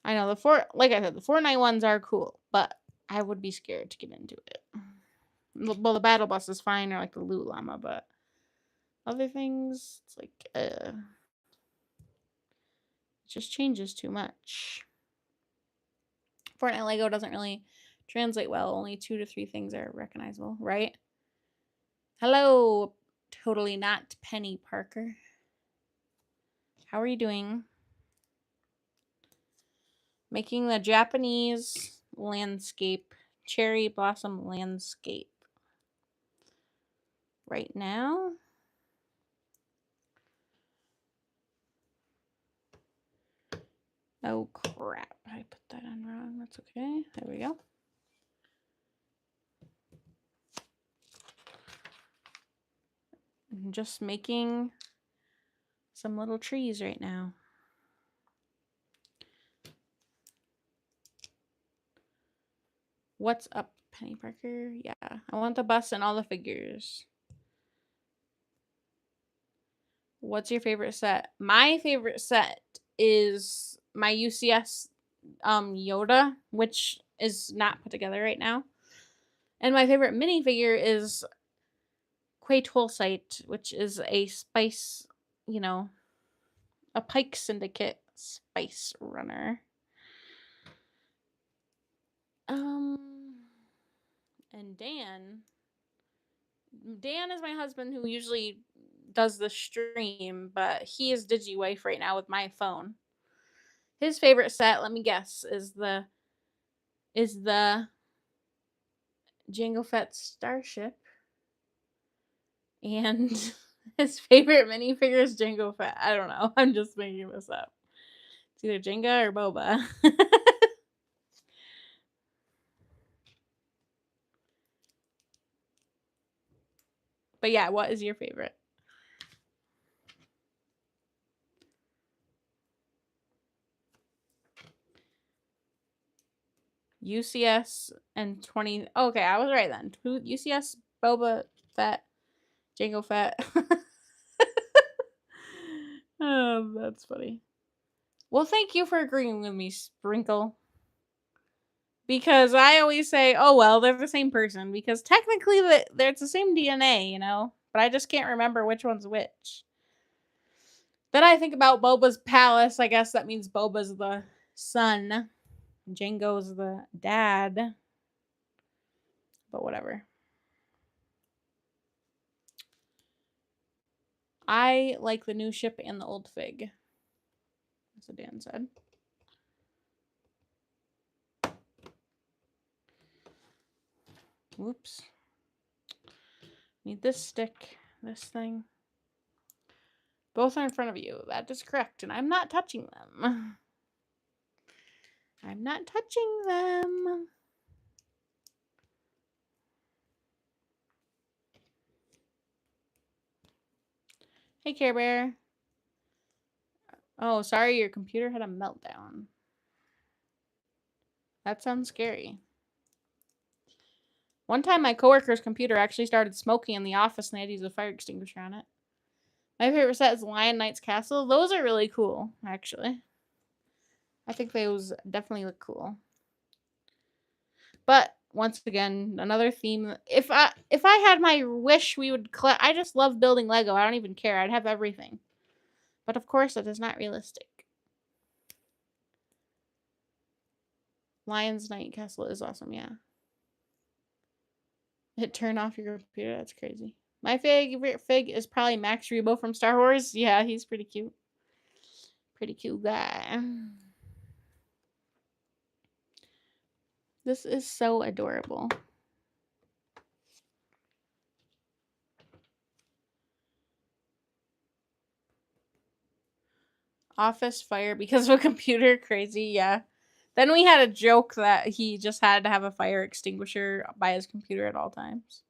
I know like I said, the Fortnite ones are cool, but I would be scared to get into it. Well, the battle bus is fine, or like the loot llama, but other things, it's like, it just changes too much. Fortnite Lego doesn't really translate well. Only 2 to 3 things are recognizable, right? Hello, totally not Penny Parker. How are you doing? Making the Japanese landscape, cherry blossom landscape. Right now. Oh crap, I put that on wrong. That's okay. There we go. I'm just making some little trees right now. What's up, Penny Parker? Yeah, I want the bus and all the figures. What's your favorite set? My favorite set is my UCS Yoda, which is not put together right now. And my favorite minifigure is Quay Toolsite, which is a spice, a Pike Syndicate spice runner. And Dan is my husband who usually does the stream, but he is DigiWife right now with my phone. His favorite set, let me guess, is the Jango Fett starship. And his favorite minifigure is Jango Fett. I don't know. I'm just making this up. It's either Jenga or Boba. But yeah, what is your favorite? UCS and 20. Okay, I was right then. UCS, Boba Fett, Jango Fett. Oh, that's funny. Well, thank you for agreeing with me, Sprinkle. Because I always say, oh, well, they're the same person. Because technically, they're the same DNA, But I just can't remember which one's which. Then I think about Boba's palace. I guess that means Boba's the son. Jango's the dad. But whatever. I like the new ship and the old fig. That's what Dan said. Whoops. Need this stick, this thing. Both are in front of you. That is correct. And I'm not touching them. I'm not touching them. Hey, Care Bear. Oh, sorry, your computer had a meltdown. That sounds scary. One time, my coworker's computer actually started smoking in the office and they had to use a fire extinguisher on it. My favorite set is Lion Knight's Castle. Those are really cool, actually. I think those definitely look cool. But once again, another theme. If I had my wish, we would. I just love building Lego. I don't even care. I'd have everything. But of course, it is not realistic. Lion's Night Castle is awesome. Yeah. It turned off your computer. That's crazy. My favorite fig is probably Max Rebo from Star Wars. Yeah, he's pretty cute. Pretty cute guy. This is so adorable. Office fire because of a computer. Crazy, yeah. Then we had a joke that he just had to have a fire extinguisher by his computer at all times.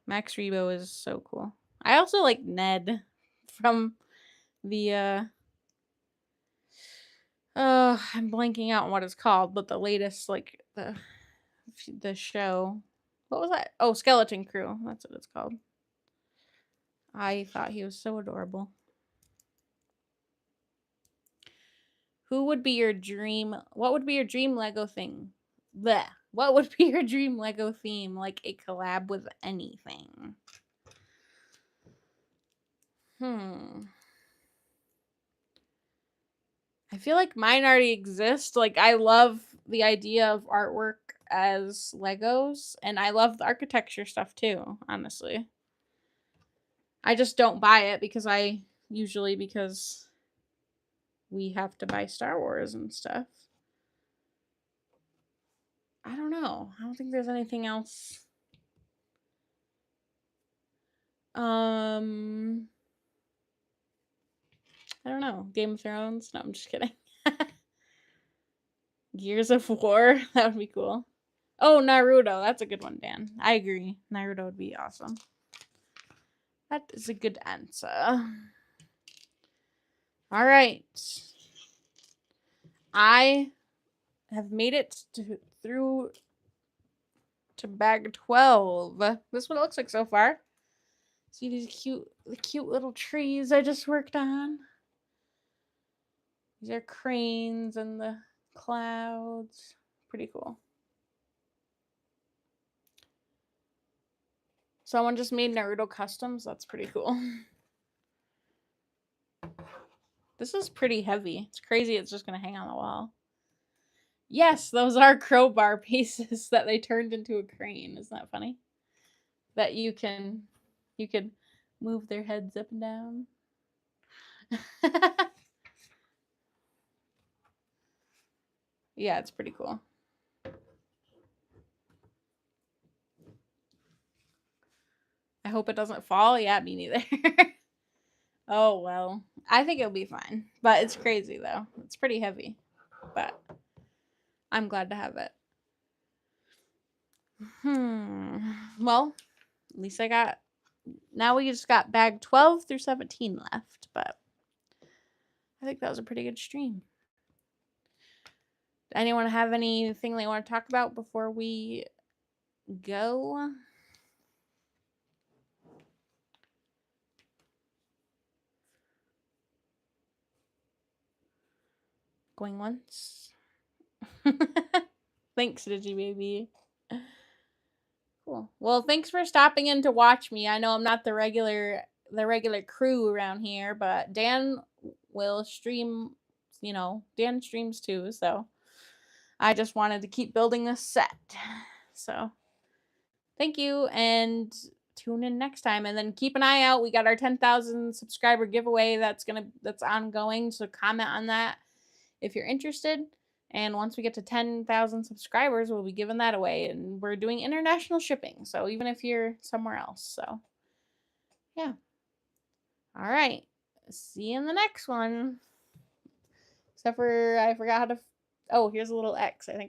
Max Rebo is so cool. I also like Ned from the I'm blanking out on what it's called, but the latest like the show. What was that? Oh, Skeleton Crew. That's what it's called. I thought he was so adorable. Who would be your dream? What would be your dream Lego thing? Bleh. What would be your dream Lego theme? Like a collab with anything. I feel like mine already exist. Like I love the idea of artwork as Legos, and I love the architecture stuff too, honestly. I just don't buy it because we have to buy Star Wars and stuff. I don't know. I don't think there's anything else. I don't know. Game of Thrones? No, I'm just kidding. Gears of War? That would be cool. Oh, Naruto. That's a good one, Dan. I agree. Naruto would be awesome. That is a good answer. All right. I have made it through to bag 12. This is what it looks like so far. See these cute little trees I just worked on? These are cranes and the clouds. Pretty cool. Someone just made Naruto customs. That's pretty cool. This is pretty heavy. It's crazy it's just going to hang on the wall. Yes, those are crowbar pieces that they turned into a crane. Isn't that funny? That you can move their heads up and down. Yeah, it's pretty cool. I hope it doesn't fall. Yeah, me neither. Oh, well. I think it'll be fine. But it's crazy, though. It's pretty heavy. But I'm glad to have it. Well, at least I got... Now we just got bag 12 through 17 left. But I think that was a pretty good stream. Anyone have anything they want to talk about before we go? Going once. Thanks, Digibaby. Cool. Well, thanks for stopping in to watch me. I know I'm not the regular crew around here, but Dan will stream, Dan streams too, so I just wanted to keep building this set. So, thank you, and tune in next time, and then keep an eye out. We got our 10,000 subscriber giveaway that's ongoing, so comment on that if you're interested. And once we get to 10,000 subscribers, we'll be giving that away. And we're doing international shipping, so even if you're somewhere else. So, yeah. All right. See you in the next one. Except for I forgot how to... Oh, here's a little X. I think